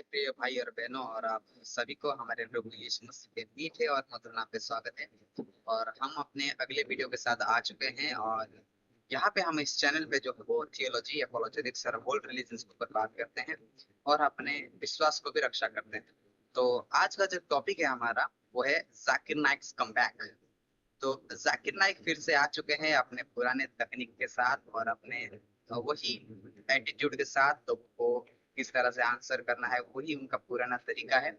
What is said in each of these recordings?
प्रिय भाई और बहनों और आप सभी को हमारे प्रभु यीशु मसीह के मीठे और मधुर नाम पे स्वागत है। और हम अपने अगले वीडियो के साथ आ चुके हैं और यहाँ पे हम इस चैनल पे जो है वो थियोलॉजी, एपोलोजेटिक्स और वर्ल्ड रिलीजन्स के ऊपर बात करते हैं और अपने विश्वास को भी रक्षा करते हैं। तो आज का जो टॉपिक है हमारा वो है जाकिर नाइक्स कमबैक। तो जाकिर नाइक फिर से आ चुके हैं अपने पुराने तकनीक के साथ और अपने वही एटीट्यूड के साथ। लोगों को किस तरह से आंसर करना है वही उनका पुराना तरीका है।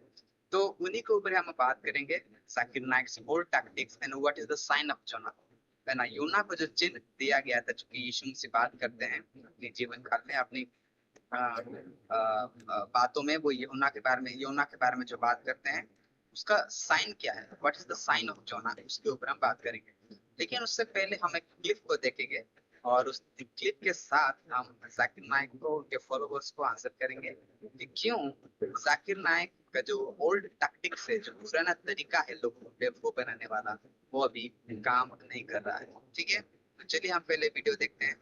तो उन्हीं के ऊपर हम बात करेंगे, Zakir Naik's old tactics and what is the sign of Jonah. है ना, यूना को जो चिन्ह दिया गया था, चूंकि यीशु से बात करते हैं अपने जीवन काल में, अपनी बातों में वो योना के बारे में जो बात करते हैं उसका साइन क्या है, what is the sign of Jonah, उसके ऊपर हम बात करेंगे। लेकिन उससे पहले हम एक क्लिप को देखेंगे और उस क्लिप के साथ हम जाकिर नाइक को, उनके फॉलोअर्स को आंसर करेंगे कि क्यों जाकिर नाइक का जो ओल्ड टैक्टिक्स है, जो पुराना तरीका है लोगों को बेवकूफ बनाने वाला, वो अभी काम नहीं कर रहा है। ठीक है, तो चलिए हम पहले वीडियो देखते हैं।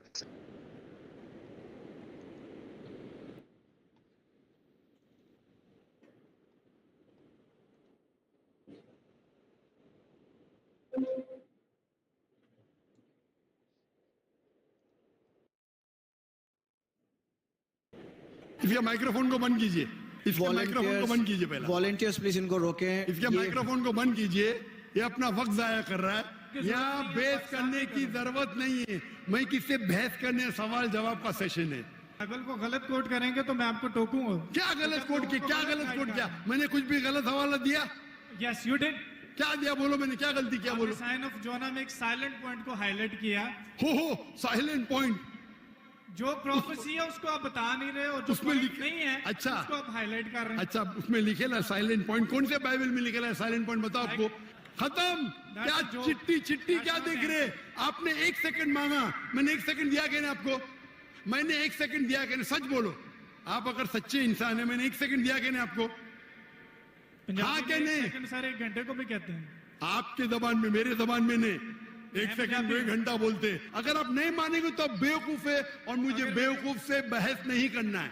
इसके माइक्रोफोन को बंद कीजिए। इसके माइक्रोफोन को बंद कीजिए। पहले वॉलंटियर्स प्लीज इनको रोकें। इसके माइक्रोफोन को बंद कीजिए। ये अपना वक्त जाया कर रहा है। यहाँ बहस करने की जरूरत नहीं है। मैं किससे बहस करने, सवाल जवाब का सेशन है। बाइबल को गलत कोट करेंगे तो मैं आपको टोकूंगा। क्या गलत कोट किया? क्या गलत कोट किया? मैंने कुछ भी गलत हवाला दिया? Yes you did. क्या दिया? बोलो, मैंने क्या गलती किया? बोलो। साइन ऑफ जोना में एक साइलेंट पॉइंट को हाईलाइट किया। हो साइलेंट पॉइंट। जो प्रोफेसी है उसको आप बता नहीं रहे और जो उसमें नहीं है अच्छा, उसको आप हाईलाइट कर रहे हैं। अच्छा, उसमें लिखेला साइलेंट पॉइंट। कौन से बाइबल में लिखेला है साइलेंट पॉइंट? बताओ आपको। खत्म। क्या चिट्ठी चिट्ठी क्या देख रहे? आपने 1 सेकंड मांगा, मैंने 1 सेकंड दिया क्या? आपको मैंने 1 सेकंड दिया क्या? सच बोलो, आप अगर सच्चे इंसान है, मैंने 1 सेकंड दिया क्या आपको? हाँ क्या नहीं? सर 1 घंटे को भी कहते हैं। आपके जबान में, मेरे जबान में नहीं। 1 सेकंड 1 घंटा बोलते। अगर आप नहीं मानेंगे तो आप बेवकूफ है और मुझे बेवकूफ से बहस नहीं करना है।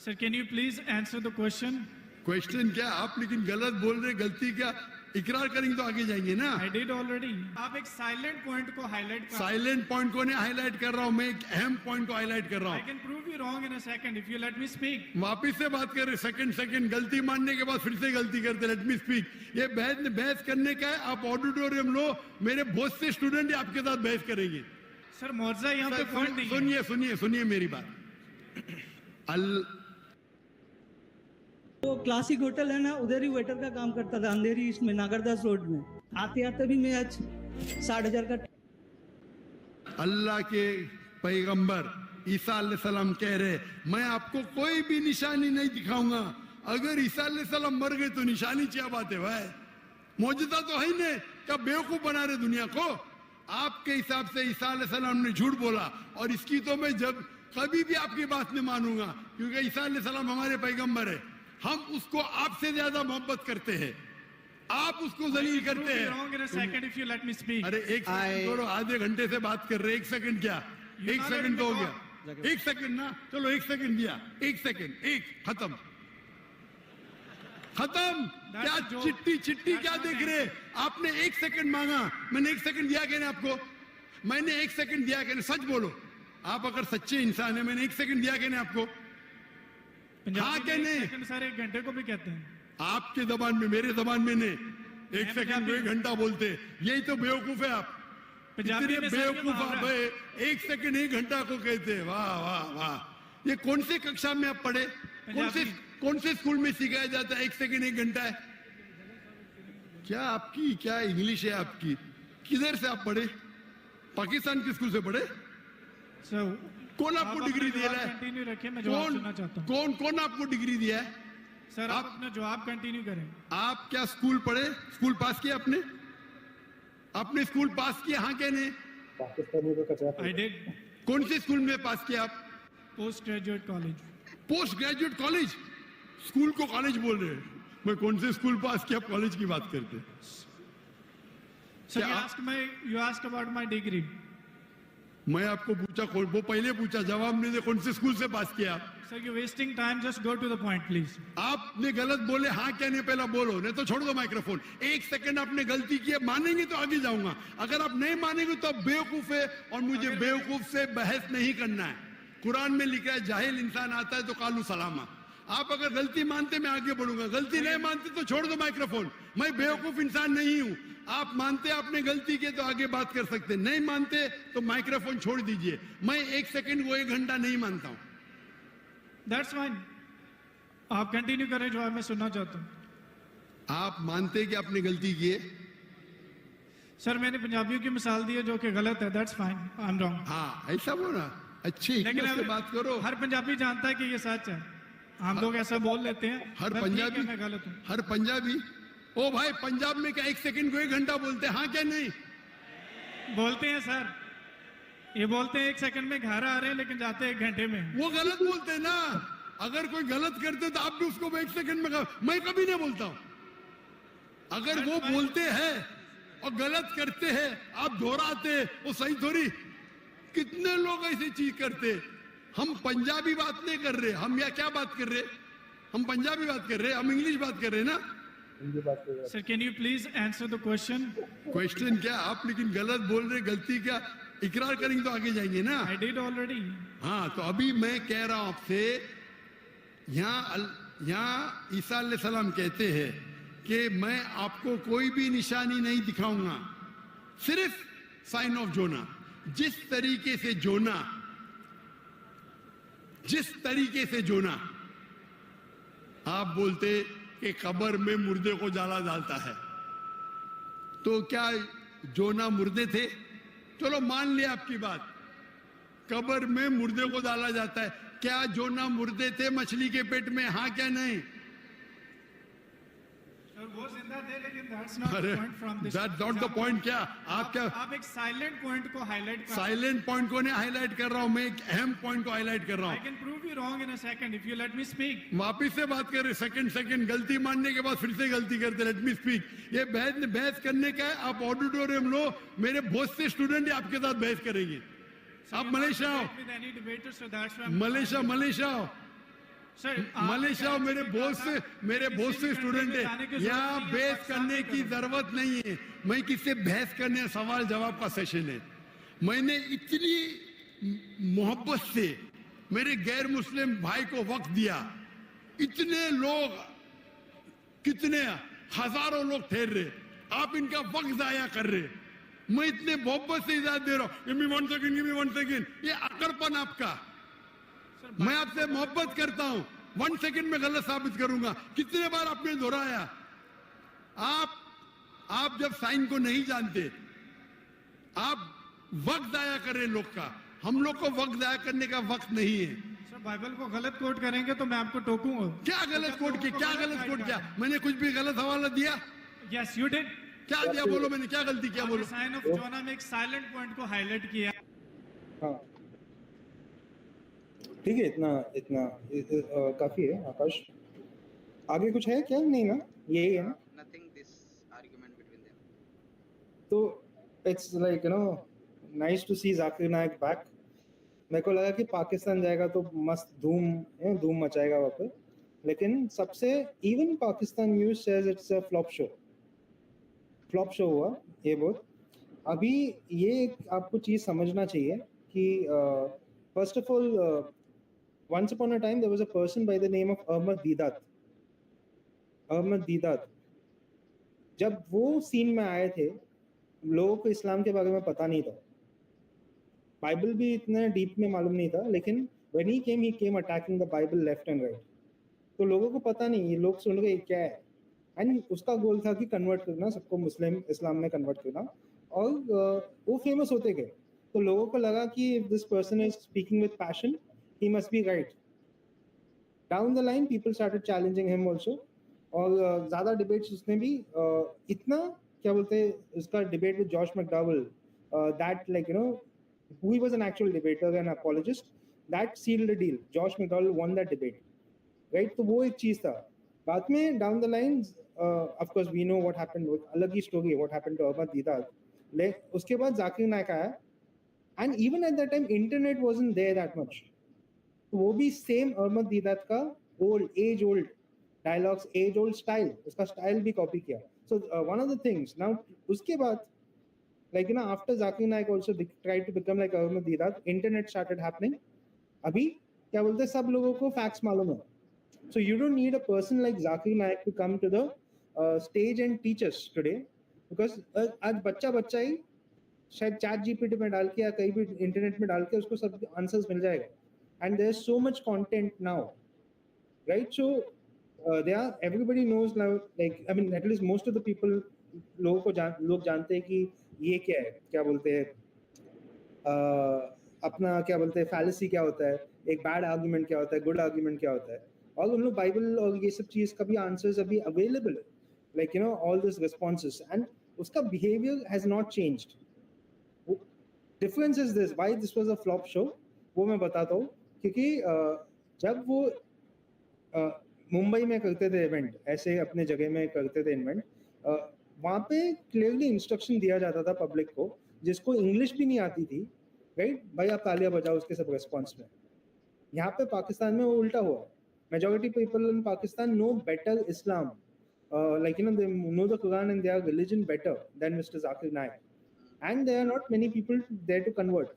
Sir can you please answer the question? Question क्या? आप लेकिन गलत बोल रहे। गलती क्या? इकरार करेंगे तो आगे जाएंगे ना। I did already. आप एक साइलेंट पॉइंट को हाईलाइट कर। साइलेंट पॉइंट को नहीं हाईलाइट कर रहा हूं, मैं एक अहम पॉइंट को हाईलाइट कर रहा हूं। I can prove you wrong in a second if you let me speak. वापिस से बात कर रहे। सेकंड गलती मानने के बाद फिर से गलती करते। Let me speak. ये बहस करने का है। आप ऑडिटोरियम लो, मेरे बहुत से स्टूडेंट आपके साथ बहस करेंगे। सर मुआवजा यहाँ पे पॉइंट नहीं है। सुनिए मेरी बात। तो क्लासिक होटल है ना, उधर ही वेटर का काम करता था, अंधेरी इसमें नागरदास रोड में। आते आते भी मैं आज 60,000 का। अल्लाह के पैगंबर ईसा अलैहिस्सलाम कह रहे, मैं आपको कोई भी निशानी नहीं दिखाऊंगा। अगर ईसा अलैहिस्सलाम मर गए तो निशानी क्या बात है भाई? मौजूदा तो है ही नहीं। क्या बेवकूफ बना रहे दुनिया को? आपके हिसाब से ईसा अलैहिस्सलाम ने झूठ बोला और इसकी तो मैं जब कभी भी आपकी बात नहीं मानूंगा, क्योंकि ईसा अलैहिस्सलाम हमारे पैगंबर है। हम उसको आपसे ज्यादा मोहब्बत करते हैं, आप उसको जलील करते हैं। अरे 1 सेकंड छोड़ो, आधे घंटे से बात कर रहे। 1 सेकंड क्या? 1 सेकंड तो हो गया। 1 सेकंड ना, चलो 1 सेकंड दिया। 1 सेकंड, 1 खत्म। क्या चिट्ठी क्या देख रहे? आपने 1 सेकंड मांगा, मैंने 1 सेकंड दिया क्या? आपको मैंने 1 सेकंड दिया क्या? सच बोलो, आप अगर सच्चे इंसान है, मैंने 1 सेकंड दिया क्या आपको? हाँ क्या नहीं? सर 1 घंटे को भी कहते हैं। आपके जबान में, मेरे जबान में नहीं। 1 सेकंड 1 घंटा बोलते। यही तो बेवकूफ है आप। इतने बेवकूफ आप है। 1 सेकंड 1 घंटा को कहते हैं। वाह वाह वाह। ये कौन से कक्षा में आप पढ़े? कौन से स्कूल में सिखाया जाता है 1 सेकंड 1 घंटा है? क्या आपकी क्या इंग्लिश है आपकी? किधर से आप पढ़े? पाकिस्तान के स्कूल से पढ़े? कौन आपको डिग्री दिया है? कंटिन्यू रखिए, मैं जवाब सुनना चाहता हूं। कौन आपको डिग्री दिया है? सर आप अपना जवाब कंटिन्यू करें। आप क्या स्कूल पढ़े? स्कूल पास किया आपने स्कूल पास किया? हाँ क्या नहीं? I did. कौन से स्कूल में पास किया आप? Post graduate college. Post graduate college? School को कॉलेज बोल रहे हैं। मैं कौन से स्कूल पास किया, कॉलेज की बात करते। Sir you ask about my degree. मैं आपको पूछा वो पहले पूछा, जवाब नहीं दे, कौन से स्कूल से पास किया आप? Sir, you're wasting time. Just go to the point, please. आपने गलत बोले, हाँ क्या नहीं पहला बोलो, नहीं तो छोड़ दो माइक्रोफोन। एक सेकंड आपने गलती की है, मानेंगे तो आगे जाऊंगा, अगर आप नहीं मानेंगे तो आप बेवकूफ है और मुझे बेवकूफ से बहस नहीं करना है। कुरान में लिखा है जाहिल इंसान आता है तो कालू सलामा। आप अगर गलती मानते मैं आगे बढ़ूंगा, गलती नहीं मानते तो छोड़ दो माइक्रोफोन। मैं बेवकूफ इंसान नहीं हूं। आप मानते आपने गलती की तो आगे बात कर सकते, नहीं मानते तो माइक्रोफोन छोड़ दीजिए। मैं 1 सेकंड को 1 घंटा नहीं मानता हूं। That's fine. आप कंटिन्यू करें जो मैं सुनना चाहता हूँ। आप मानते कि आपने गलती की है? सर मैंने पंजाबियों की मिसाल दी है जो कि गलत है। That's fine. I'm wrong. हाँ ऐसा बोला, अच्छी लेकिन हिकमत से बात करो। हर पंजाबी जानता है कि ये सच है। हम लोग ऐसा बोल लेते हैं। हर बस ठीक है, पंजाबी, मैं गलत हूँ। हर पंजाबी, ओ भाई पंजाब में क्या 1 सेकंड को 1 घंटा बोलते हैं, हाँ क्या नहीं? बोलते हैं सर, ये बोलते हैं 1 सेकंड में घर आ रहे हैं लेकिन जाते हैं 1 घंटे में। वो गलत बोलते हैं ना। अगर कोई गलत करते तो आप भी उसको 1 सेकंड में मैं कभी नहीं बोलता हूं। अगर वो बोलते हैं और गलत करते हैं, आप दोहराते, वो सही थोड़ी। कितने लोग ऐसी चीज करते। हम पंजाबी बात नहीं कर रहे, हम या क्या बात कर रहे? हम पंजाबी बात कर रहे, हम इंग्लिश बात कर रहे ना। Sir can you please answer the question? Question क्या आप लेकिन गलत बोल रहे, गलती क्या इकरार करेंगे तो आगे जाएंगे ना। I did already. हाँ तो अभी मैं कह रहा हूं आपसे, यहाँ ईसा अलैहिस्सलाम कहते हैं कि मैं आपको कोई भी निशानी नहीं दिखाऊंगा, सिर्फ साइन ऑफ जोना। जिस तरीके से जोना आप बोलते कि कब्र में मुर्दे को जाला डालता है, तो क्या जोना मुर्दे थे? चलो मान लिया आपकी बात, कब्र में मुर्दे को डाला जाता है। क्या जोना मुर्दे थे मछली के पेट में, हाँ क्या नहीं? वो जिंदा थे लेकिन that's not अरे the point from this. that's not the point। क्या आप क्या आप एक साइलेंट पॉइंट को हाईलाइट कर। साइलेंट पॉइंट को नहीं हाईलाइट कर रहा हूं, मैं एक अहम पॉइंट को हाईलाइट कर रहा I हूं। can prove you wrong in a second if you let me speak. वापिस से बात कर रहे, सेकंड गलती मानने के बाद फिर से गलती करते। Let me speak. ये बहस करने का है। आप ऑडिटोरियम लो, मेरे बहुत से स्टूडेंट आपके साथ बहस करेंगे। आप मलेशिया आओ, With any debater, so that's why I'm- Malaysia आओ, Sir, आप मलेशिया आओ। मेरे बहुत से स्टूडेंट है जाने की जरूरत यहाँ। नहीं है, बहस पाकिस्तान करने में की करो। जरूरत नहीं है। मैं किससे बहस करने, सवाल जवाब का सेशन है। मैंने इतनी मोहब्बत से मेरे गैर मुस्लिम भाई को वक्त दिया। इतने लोग, कितने हजारों लोग ठहर रहे, आप इनका वक्त जाया कर रहे। मैं इतने मोहब्बत से इजाजत दे रहा हूं। Give me 1 second. ये अकड़पन आपका। मैं आपसे मोहब्बत करता हूं, 1 सेकंड में गलत साबित करूंगा। कितने बार आपने दोहराया। आप जब साइन को नहीं जानते, आप वक्त जाया कर रहे लोग का। हम लोग को वक्त जाया करने का वक्त नहीं है। सर बाइबल को गलत कोट करेंगे तो मैं आपको टोकूंगा। क्या गलत कोट किया? क्या गलत कोट किया? मैंने कुछ भी गलत हवाला दिया? Yes you did. क्या दिया बोलो? मैंने क्या गलती किया बोलो? साइन ऑफ जोना में एक साइलेंट पॉइंट को हाईलाइट किया। हाँ ठीक है, इतना काफी है। आकाश आगे कुछ है क्या? नहीं ना, यही है ना। Nothing this argument between them. तो it's like nice to see Zakir Naik back. मेरे को लगा कि पाकिस्तान जाएगा तो मस्त धूम मचाएगा वहाँ पे, लेकिन सबसे even Pakistan news says it's a flop show हुआ ये बहुत। अभी ये आपको चीज़ समझना चाहिए कि first of all once upon a time there was a person by the name of Ahmad Deedat। जब वो सीन में आए थे, लोगों को इस्लाम के बारे में पता नहीं था, बाइबल भी इतना डीप में मालूम नहीं था, लेकिन when he came attacking the Bible left and right। तो लोगों को पता नहीं, ये लोग सुन रहे क्या है। एंड उसका गोल था कि कन्वर्ट करना सबको, मुस्लिम इस्लाम में कन्वर्ट करना, और वो फेमस होते गए। तो लोगों को लगा कि if this person is speaking with passion, he must be right। Down the line people started challenging him also, और ज़्यादा डिबेट्स उसने भी इतना क्या बोलते हैं उसका debate with Josh McDowell, that like who he was an actual debater and apologist, that sealed the deal। Josh McDowell won that debate, right? तो वो एक चीज़ था। बाद में down the lines of course we know what happened, अलग ही story what happened to Ahmad Deedat। उसके बाद जाकिर नायक आया And even at that time, internet wasn't there that much. वो भी सेम अहमद दीदात का as old dialogues, as old style, उसका style भी copy किया. So one of the things now, उसके बाद like after Zakir Naik also tried to become like Ahmed Deedat, internet started happening. अभी क्या बोलते हैं, सब लोगों को फैक्ट्स मालूम है. So you don't need a person like Zakir Naik to come to the stage and teach us today, because आज बच्चा ही शायद चैट जीपीटी में डाल के या कहीं भी इंटरनेट में डाल के उसको सब आंसर्स मिल जाएगा. And there's so much content now, right? So everybody knows now, like I mean at least most of the people, लोग जानते हैं कि ये क्या है, क्या बोलते हैं, अपना क्या बोलते हैं फैलेसी क्या होता है, एक बैड आर्गुमेंट क्या होता है, गुड आर्गुमेंट क्या होता है, और उन लोग बाइबल और ये सब चीज का भी आंसर्स अभी अवेलेबल है, like all this responses, and उसका behaviour has not changed. Difference is this, why this was a flop show, वो मैं बताता हूँ. क्योंकि जब वो मुंबई में करते थे इवेंट, ऐसे अपने जगह में करते थे इवेंट, वहाँ पे क्लियरली इंस्ट्रक्शन दिया जाता था पब्लिक को, जिसको इंग्लिश भी नहीं आती थी, राइट, भाई आप तालियां बजाओ उसके सब रेस्पॉन्स में. यहाँ पे पाकिस्तान में वो उल्टा हुआ. Majority people in Pakistan know better Islam, like they know the Quran and their religion better than Mr. Zakir Naik, and there are not many people there to convert.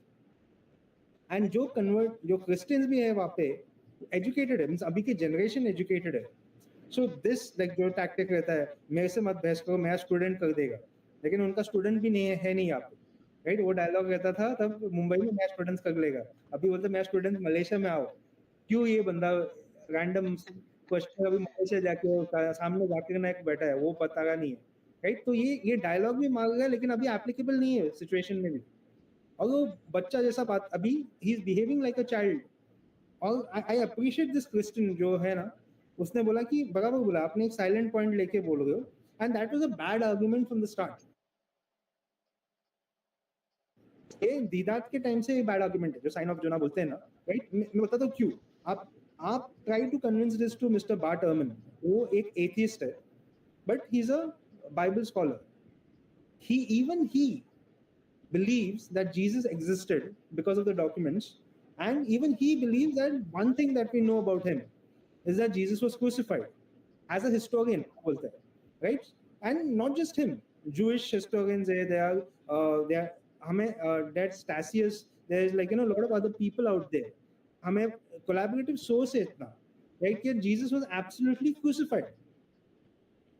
And जो क्रिश्चियंस भी है वहाँ पे एजुकेटेड है, means अभी की generation educated है. So this like जो टैक्टिक रहता है, मेरे से मत बहस करो, मेरा स्टूडेंट कर देगा, लेकिन उनका स्टूडेंट भी नहीं है नहीं यहाँ पे, राइट. वो डायलॉग रहता था तब मुंबई में, मेरा स्टूडेंट्स कर लेगा. अभी बोलते मेरा स्टूडेंट मलेशिया में आओ, क्यों ये बंदा रैंडम क्वेश्चन, अभी मलेशिया जाके सामने जाकर नायक बैठा है, वो पता नहीं है, राइट. तो ये डायलॉग भी मांग रहा है, लेकिन अभी एप्लीकेबल नहीं है सिचुएशन में भी. और वो बच्चा जैसा बात, अभी he is behaving like a child. और आई अप्रिशिएट दिस क्रिश्चियन जो है ना, उसने बोला कि बराबर बोला, आपने एक साइलेंट पॉइंट लेके बोल रहे हो, and that was a bad argument from the start. ये दीदात के टाइम से बैड आर्गुमेंट है, जो साइन ऑफ जोना बोलते हैं ना, राइट. मैं बताता हूँ क्यों. आप try to convince this to mister Bart Ehrman. वो एक एथियस्ट है, but he is a Bible scholar. he believes that Jesus existed because of the documents, and even he believes that one thing that we know about him is that Jesus was crucified. As a historian, right? And not just him, Jewish historians, there are that Stasius, there's like a lot of other people out there. हमें collaborative source है इतना, right? कि Jesus was absolutely crucified.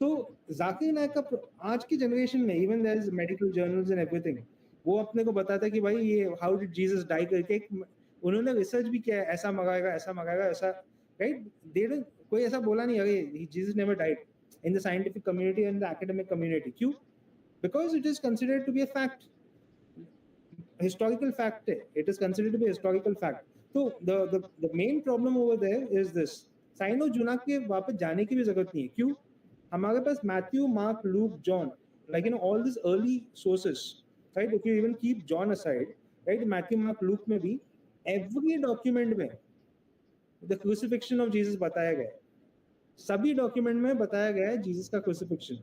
तो जाकिर नायक का आज की generation में, even there is medical journals and everything, वो अपने को बताता है कि भाई ये हाउ डिड जीसस डाई करके उन्होंने रिसर्च भी किया है, ऐसा मंगाएगा ऐसा, राइट. दे कोई ऐसा बोला नहीं अरे Jesus never died in the scientific community and the academic community. क्यों? Because it is considered to be a fact, historical fact है, it is considered to be historical fact. तो the main problem over there is this, sign of Jonah के वापस जाने की भी जरूरत नहीं है. क्यों? हमारे पास Matthew, Mark, Luke, John, like all these early sources, right? If you even keep John aside, right? Matthew, Mark, Luke में भी every document में the crucifixion of Jesus बताया गया है. सभी document में बताया गया है Jesus का crucifixion.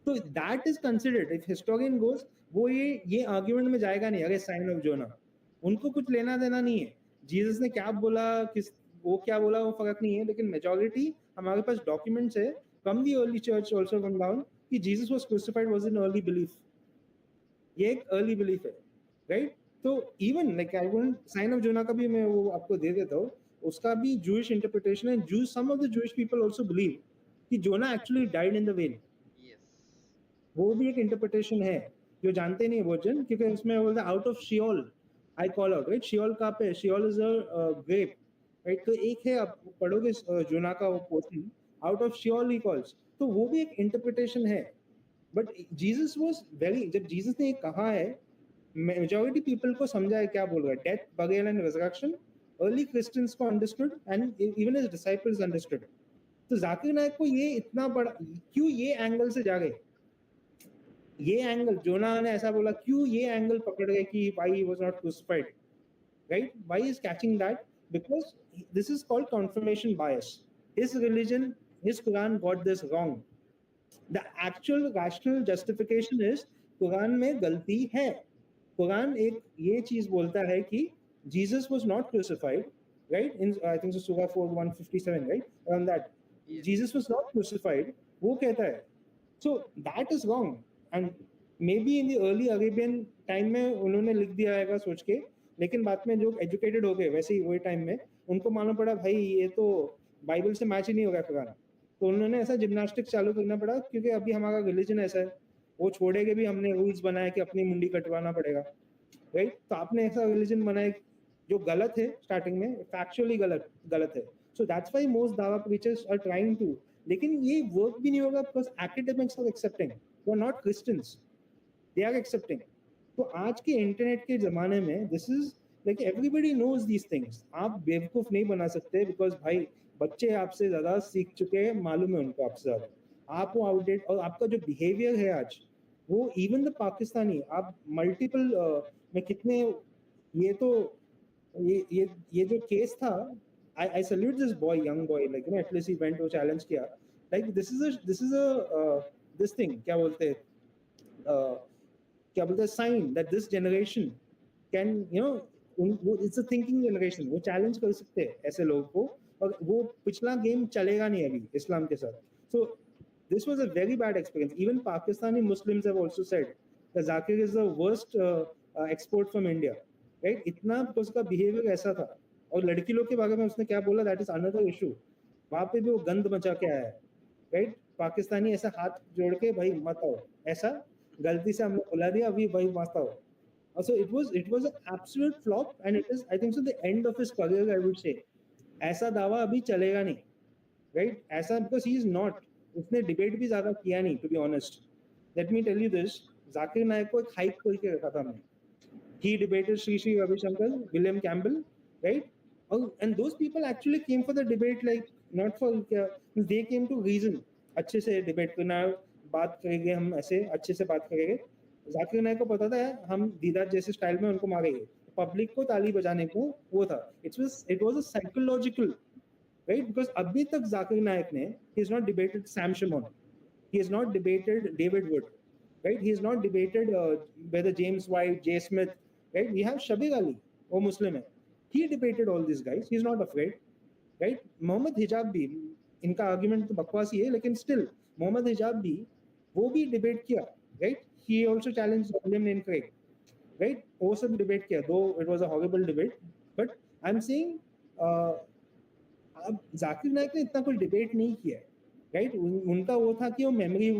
तो that is considered, if historian goes, वो ये argument में जाएगा नहीं. अरे sign of Jonah, उनको कुछ लेना देना नहीं है. Jesus ने क्या बोला, वो क्या बोला, वो फर्क नहीं है. लेकिन majority हमारे पास documents है from the early church also come down कि Jesus was crucified was an early belief. ये एक early belief है, right? तो even like I want sign of Jonah का भी मैं वो आपको दे देता हूँ, उसका भी Jewish interpretation है. Jews, some of the Jewish people also believe कि Jonah actually died in the whale. Yes. वो भी एक interpretation है जो जानते नहीं वो जन, क्योंकि उसमें बोलते हैं out of Sheol I call out, right? Sheol कहाँ पे? Sheol is a grave, right? तो एक है, आप पढ़ोगे जोना का वो portion, out of Sheol he calls, तो वो भी एक इंटरप्रिटेशन है. बट जीसस वाज वेरी, जब जीसस ने कहा है, मेजॉरिटी पीपल को समझा है क्या बोल रहा है, death, burial and resurrection. Early Christians को understood and even his disciples understood. तो जाकिर नायक को ये इतना बड़ा क्यों ये एंगल से जा गए, ये एंगल जोना ने ऐसा बोला, क्यों ये एंगल पकड़ गए कि why he was not crucified, right? Why is catching that? Because this is called confirmation bias. His religion, his Quran got this wrong. The actual rational justification is Quran में गलती है. कुरान एक ये चीज बोलता है कि Jesus was not crucified, right? In I think सूरा 4:157, right? Around that, Jesus was not crucified, वो कहता है. So that is wrong, and maybe in the early Arabian time में उन्होंने लिख दिया आएगा सोच के, लेकिन बाद में जो एजुकेटेड हो गए वैसे ही वही टाइम में उनको मालूम पड़ा भाई ये तो बाइबल से मैच ही नहीं होगा कुरान, तो उन्होंने ऐसा जिम्नास्टिक्स चालू करना पड़ा, क्योंकि अभी हमारा रिलीजन ऐसा है, वो छोड़ेंगे भी, हमने रूल्स बनाए कि अपनी मुंडी कटवाना पड़ेगा, राइट? तो आपने ऐसा रिलीजन बनाया जो गलत है, स्टार्टिंग में फैक्चुअली गलत है. सो दैट्स व्हाई मोस्ट दावा प्रीचर्स आर ट्राइंग टू, लेकिन ये वर्क भी नहीं होगा बिकॉज एकेडमिक्स आर एक्सेप्टिंग, वो are not Christians, they are accepting. तो आज के इंटरनेट के जमाने में this is like everybody knows these things. आप बेवकूफ नहीं बना सकते बिकॉज भाई बच्चे आपसे ज्यादा सीख चुके हैं, मालूम है उनको आपसे ज्यादा, आप वो आउटडेट, और आपका जो बिहेवियर है आज, वो इवन द पाकिस्तानी, आप मल्टीपल में कितने, ये तो ये जो केस था, I salute this boy, young boy, like you know, at least he went to challenge किया. Like this is a this thing क्या बोलते हैं sign that this generation can, you know, it's a thinking generation, वो challenge कर सकते हैं ऐसे लोगों को, और वो पिछला गेम चलेगा नहीं अभी इस्लाम के साथ. So this was a very bad experience. Even Pakistani Muslims have also said that Zakir is the worst export from India, right? इतना उसका behavior ऐसा था. और लड़की लोग के बारे में उसने क्या बोला, दैट इज अनदर इशू. वहां पे भी वो गंद मचा के आया है, राइट? पाकिस्तानी ऐसा हाथ जोड़ के भाई मत आओ, ऐसा गलती से हमने बुला दिया, अभी भाई मत आओ. Also it was an absolute flop, and it is, I think so, the end of his career, I would say. ऐसा दावा अभी चलेगा नहीं, राइट? ऐसा because he is not, उसने डिबेट भी ज्यादा किया नहीं, to be honest. Let me tell you this, Zakir नायक को एक हाइप करके रखा था हमने. He debated Sri Ravishankar, William Campbell, right? And those people actually came for the debate, like not for they came to reason. अच्छे से debate करना, बात करेंगे हम, ऐसे अच्छे से बात करेंगे. जाकिर नायक को पता था हम दीदार जैसे स्टाइल में उनको मारेंगे, पब्लिक को ताली बजाने को वो था. It was a psychological, right? Because अभी तक जाकिर नायक ने, he is not debated Sam Shamoun, he is not debated David Wood, right? He is not debated whether James White, J Smith, right? We have Shabir Ally, वो Muslim है. He debated all these guys. He's not afraid, right? Mohammad हिजाब भी, इनका argument तो बकवास ही है, लेकिन still Mohammad हिजाब भी, वो भी डिबेट किया, right? He also challenged William Lane Craig, right? वो सब डिबेट किया, though it was a horrible debate. But I'm saying, अब जाकिर नायक ने इतना कोई डिबेट नहीं किया, राइट? उनका वो था कि वो मेमोरी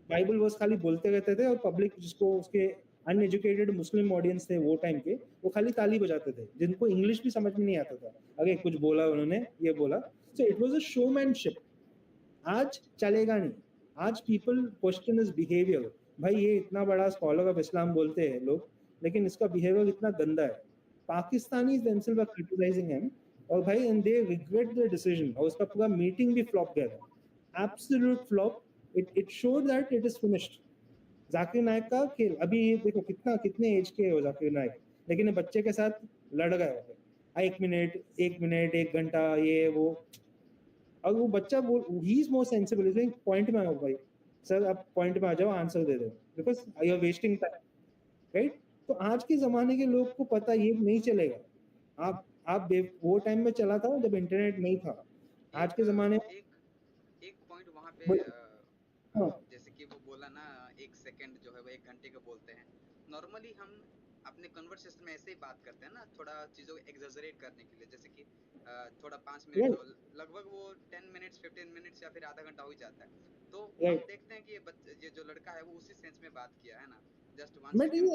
बाइबल वर्स खाली बोलते रहते थे, और पब्लिक जिसको उसके अनएजुकेटेड मुस्लिम ऑडियंस थे वो टाइम के, वो खाली ताली बजाते थे, जिनको इंग्लिश भी समझ में नहीं आता था, अरे कुछ बोला उन्होंने, ये बोला. So it was a showmanship. आज चलेगा नहीं. आज पीपल क्वेश्चन इज बिहेवियर. भाई ये इतना बड़ा स्कॉलर ऑफ इस्लाम बोलते हैं लोग, लेकिन इसका बिहेवियर इतना गंदा है. Pakistanis themselves are criticising him, और भाई and they regret the decision, और उसका पूरा मीटिंग भी फ्लॉप गया था, absolute flop. It showed that it is finished. Zakir Naik का खेल अभी देखो, कितने एज के हो जाकिर नायक, लेकिन बच्चे के साथ लड़ गए हो, 1 मिनट 1 घंटा, ये वो. और वो बच्चा he is more sensible, is point में आओ भाई सर, आप पॉइंट में आ जाओ, आंसर दे दो, because you are wasting time, right? तो आज के जमाने के लोग को पता ये नहीं चलेगा. आप वो टाइम में चला था जब इंटरनेट नहीं था. आज के जमाने एक पॉइंट वहाँ पे हाँ. जैसे कि वो बोला ना 1 सेकंड जो है वो 1 घंटे का बोलते हैं. नॉर्मली हम अपने कन्वर्सेशन में ऐसे ही बात करते हैं ना, थोड़ा चीजों को एग्जैजरेट करने के लिए, जैसे कि थोड़ा 5 मिनट लगभग वो 10 मिनट्स 15 मिनट्स या फिर आधा घंटा हो ही जाता है. तो हम देखते हैं कि ये जो लड़का है वो उसी सेंस में बात किया है ना, जस्ट 1 सेकंड.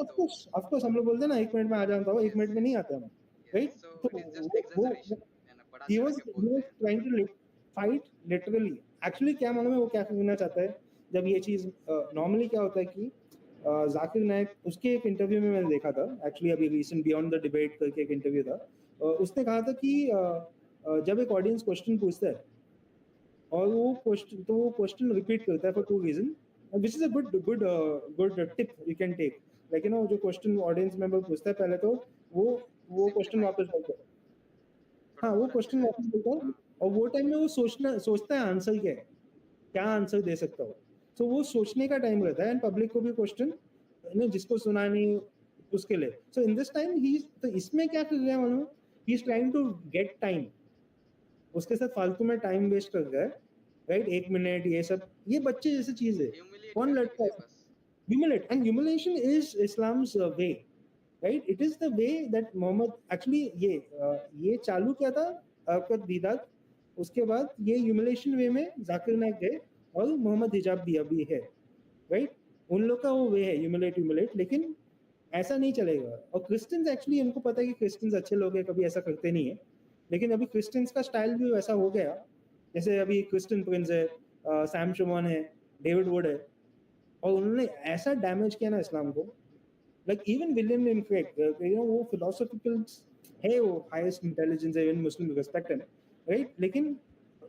ऑफ कोर्स हम लोग बोलते हैं ना 1 मिनट में आ जाता हूँ, 1 मिनट में नहीं आता हम, right? So it is just exaggeration. he was trying to fight literally. Actually क्या मालूम है वो क्या कहना चाहता है. जब ये चीज नॉर्मली क्या होता है कि जाकिर नायक, उसके एक इंटरव्यू में मैंने देखा था, एक्चुअली अभी रिसेंट बियॉन्ड द डिबेट करके एक इंटरव्यू था, उसने कहा था कि जब एक ऑडियंस क्वेश्चन पूछता है और वो क्वेश्चन रिपीट करता है for 2 reason, which is a good tip you can take. Like you know, जो क्वेश्चन ऑडियंस मेंबर पूछता है पहले तो वो क्वेश्चन वापस बोलता है. हाँ, वो क्वेश्चन वापस बोलता है, और वो टाइम में वो सोचता है आंसर क्या आंसर दे सकता हो. तो वो सोचने का टाइम रहता है, एंड पब्लिक को भी क्वेश्चन जिसको सुना नहीं उसके लिए. So in this time he, तो इसमें क्या कर रहा है मालूम? He is trying to get time. उसके साथ फालतू में टाइम वेस्ट कर रहा है, राइट? 1 मिनट ये सब, ये बच्चे जैसी चीज है. Humiliate कौन करने लड़ता के लिए है? बस। Humiliate, and humiliation is Islam's way, right? It is the way that Muhammad actually ये चालू किया था अरकत दीदात. उसके बाद ये ह्यूमिलेशन वे में जाकिर नाइक गए और मोहम्मद हिजाब भी अभी है, राइट? उन लोग का वो वे है ह्यूमिलेट, लेकिन ऐसा नहीं चलेगा. और क्रिश्चियंस एक्चुअली, इनको पता है कि क्रिश्चियंस अच्छे लोग हैं, कभी ऐसा करते नहीं है. लेकिन अभी क्रिश्चियंस का स्टाइल भी वैसा हो गया, जैसे अभी क्रिस्टियन प्रिंस है, सैम शमोन है, डेविड वुड है, और उन्होंने ऐसा डैमेज किया ना इस्लाम को. Like even William Lane Craig, वो फिलोसॉफिकल है, वो हाईएस्ट इंटेलिजेंस है, इवन मुस्लिम रिस्पेक्ट है, राइट? लेकिन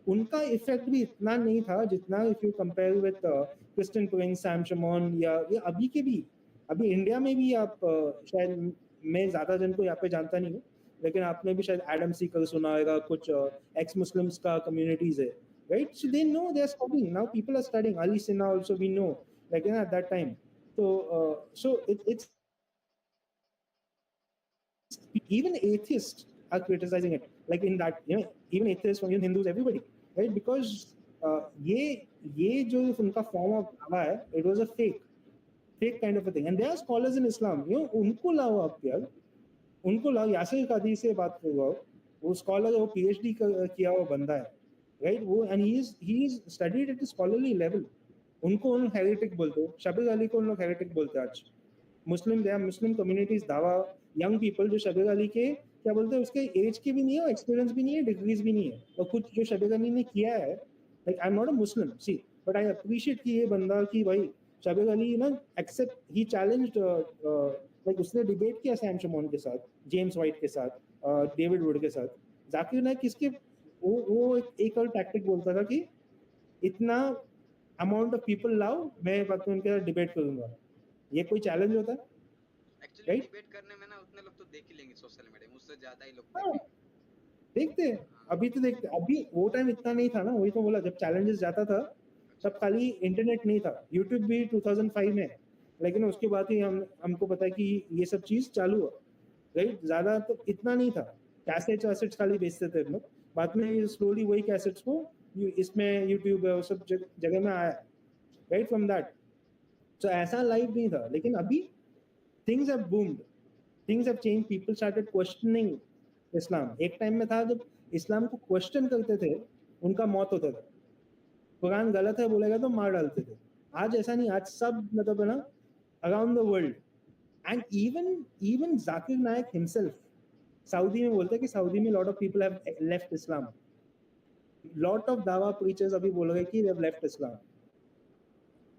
उनका इफेक्ट भी इतना नहीं था जितना if you compare with Christian Prince, Sam Shamoun, या अभी के भी. अभी इंडिया में भी आप शायद, मैं ज्यादा जन को यहाँ पे जानता नहीं हूँ, लेकिन आपने भी शायद एडम सीकर सुना होगा, कुछ एक्स मुस्लिम्स का कम्युनिटीज है, right? So they know, they are studying now, people are studying. Ali Sina also we know, like at that time. So it's even atheists are criticizing it, like in that, even atheists, even Hindus, everybody, right? Because ये जो उनका form of दावा है, it was a fake kind of a thing. And there are scholars in Islam, उनको लाओ आप यार, उनको लाओ. यासिर कादी से बात करो, वो स्कॉलर है, वो PhD किया हुआ बंदा है, राइट? वो, and he is studied at a scholarly level. उनको उन हेरेटिक बोलते हो, शबीर अली को उन लोग हेरेटिक बोलते हैं आज. मुस्लिम कम्युनिटीज दावा, यंग पीपल जो शबीर अली के क्या बोलते हैं, उसके एज के भी नहीं है, एक्सपीरियंस भी नहीं है, डिग्रीज भी नहीं है. और कुछ जो शबीर अली ने किया है, like I am not a Muslim, see, but I appreciate कि ये बंदा, कि भाई शबीर अली ना एक्सेप्ट, ही चैलेंज्ड, लाइक उसने डिबेट किया सैम शमोन के साथ, जेम्स वाइट के साथ, डेविड वुड के साथ. जाकिर नाइक किसके, वो एक और टैक्टिक बोलता था कि इतना अमाउंट ऑफ पीपल लाओ, मैं बात में उनके डिबेट करूंगा. ये कोई चैलेंज होता है? Actually Right? डिबेट करने में ना उतने लोग तो देख ही लेंगे सोशल मीडिया, मुझसे ज्यादा ही लोग हाँ, देखेंगे। देखते हैं. अभी तो देखते, अभी वो टाइम इतना नहीं था ना, वही तो बोला, जब चैलेंजेस जाता था तब खाली इंटरनेट नहीं था, यूट्यूब भी 2005 में, लेकिन उसके बाद ही हमको पता है कि ये सब चीज चालू हुआ, राइट? ज्यादा तो इतना नहीं था, कैसेट्स खाली बेचते थे लोग. बाद में स्लोली वही कैसेट्स को इसमें यूट्यूब और सब जगह में आया, राइट? From that. सो ऐसा लाइव नहीं था. लेकिन अभी things have boomed, things have changed, people started questioning Islam. एक टाइम में था जब इस्लाम को क्वेश्चन करते थे, उनका मौत होता था. कुरान गलत है बोलेगा तो मार डालते थे. आज ऐसा नहीं, आज सब मतलब है ना, around the world. And even Zakir Naik himself Saudi में बोलते हैं कि सऊदी में lot of people have left Islam. Lot of दावा प्रीचर्स अभी बोल रहे कि they have left Islam.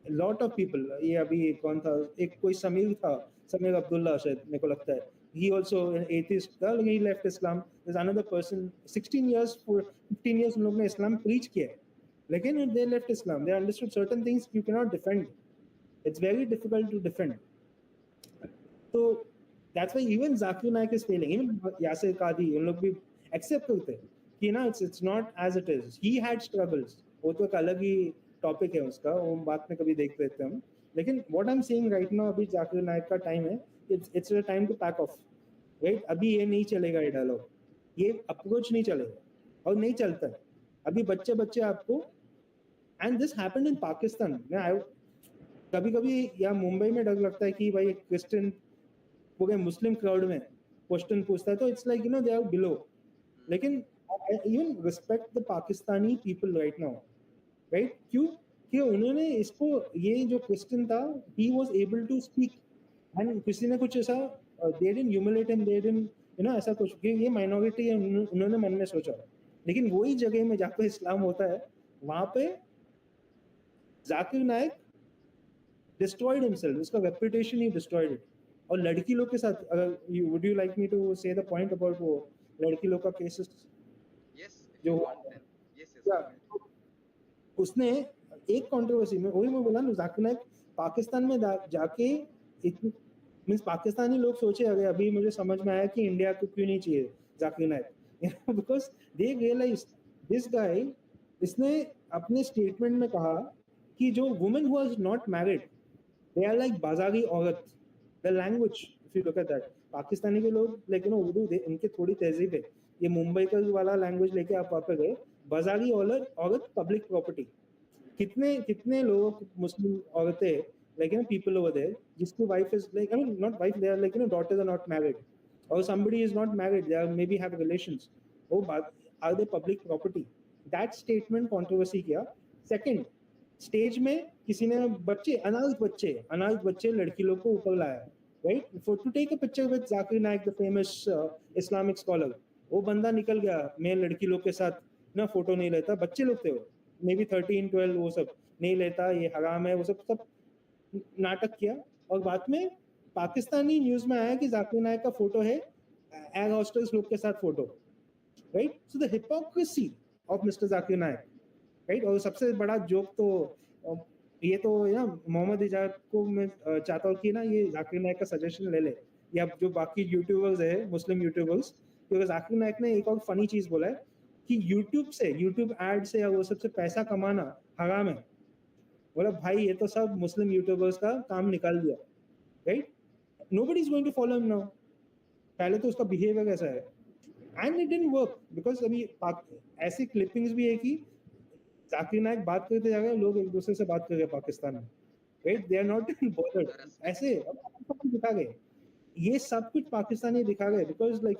Lot of people. ये अभी कौन था, एक कोई समीर अब्दुल्ला शायद, मेरे को लगता है, he also an atheist था, लेकिन he left Islam. There's another person, 15 years उन लोग ने इस्लाम प्रीच किया है, लेकिन they left Islam. They understood certain things you cannot defend. It's very difficult to defend. So that's why even Zakir Naik is failing. Even Yasir Qadhi, उन लोग भी accept करते हैं कि ना, it's not as it is. He had struggles. वो तो एक अलग ही टॉपिक है उसका, वो बात में कभी देख लेते हैं हम. लेकिन what I'm saying right now, अभी जाकिर नाइक का टाइम है, it's a time to pack off, right? अभी ये नहीं चलेगा, ये डायलॉग, ये अप्रोच नहीं चलेगा, और नहीं चलता है. अभी बच्चे आपको, and this happened in Pakistan. कभी या मुंबई में डर लगता है कि भाई क्रिश्चियन पूरे मुस्लिम क्राउड में क्वेश्चन पूछता है, तो it's like they are below. लेकिन I even respect the Pakistani people right now, right? क्यों? कि उन्होंने इसको, ये जो क्रिश्चियन था, he was able to speak, and किसी ने कुछ ऐसा, they didn't humiliate him, they didn't, ऐसा कुछ कि ये माइनॉरिटी है, उन्होंने मन में सोचा. लेकिन वही जगह में जहाँ पे इस्लाम होता है, वहां पे जाकिर नाइक destroyed himself, उसका reputation ही destroyed it. और लड़की लोग के साथ, would you like me to say the point about वो लड़की लोग का cases? Yes, जो yes. उसने एक कंट्रोवर्सी में, वही मैं बोला ना, जाकिर नाइक पाकिस्तान में जाके मींस पाकिस्तानी लोग सोचे, अभी मुझे समझ में आया कि इंडिया को क्यों नहीं चाहिए Zakir Naik, because they realize this guy. इसने अपने स्टेटमेंट में कहा कि जो women who are not married, they are like बाजारी औरत. The language, if you look at that, Pakistani के लोग लाइक उर्दू उनके थोड़ी तहजीब है। ये मुंबई का वाला लैंग्वेज लेके आप वहाँ पे गए, बाजारी औरत पब्लिक प्रॉपर्टी, कितने कितने लोग मुस्लिम औरतें like people over there जिसकी wife is like not wife, they are like daughters are not married or somebody is not married, they are maybe have relations, वो बात, are they public property? That statement controversy किया। Second, stage में किसी ने अनाथ बच्चे लड़की लोग को ऊपर लाया, right, for to take a picture with Zakir Naik, the famous Islamic scholar, वो बंदा निकल गया, मैं लड़की लोग के साथ ना फोटो नहीं लेता, बच्चे लोग थे वो मे बी 13-12, वो सब नहीं लेता, ये हराम है, वो सब नाटक किया। और बाद में पाकिस्तानी न्यूज में आया कि जाकिर नायक का फोटो है एयर होस्टेस लोग के साथ photo, right. So the hypocrisy of mister Zakir Naik, right. और सबसे बड़ा जोक तो ये तो ना मोहम्मद इजाज को मैं चाहता हूँ कि ना ये जाकिर नायक का सजेशन ले ले, या जो बाकी यूट्यूबर्स है मुस्लिम यूट्यूबर्स, क्योंकि जाकिर नायक ने एक और फनी चीज बोला है कि यूट्यूब एड से या वो सबसे पैसा कमाना हराम है। बोला भाई ये तो सब मुस्लिम यूट्यूबर्स का काम निकाल दिया, right. Nobody is going to follow him now. पहले तो उसका बिहेवियर कैसा है, and it didn't work because अभी ऐसी क्लिपिंग्स भी है कि जाकिर नायक बात करते जा रहे, लोग एक दूसरे से बात कर रहे पाकिस्तान में, right, they are not bothered, ऐसे दिखा गए, ये सब कुछ पाकिस्तानी दिखा गए because like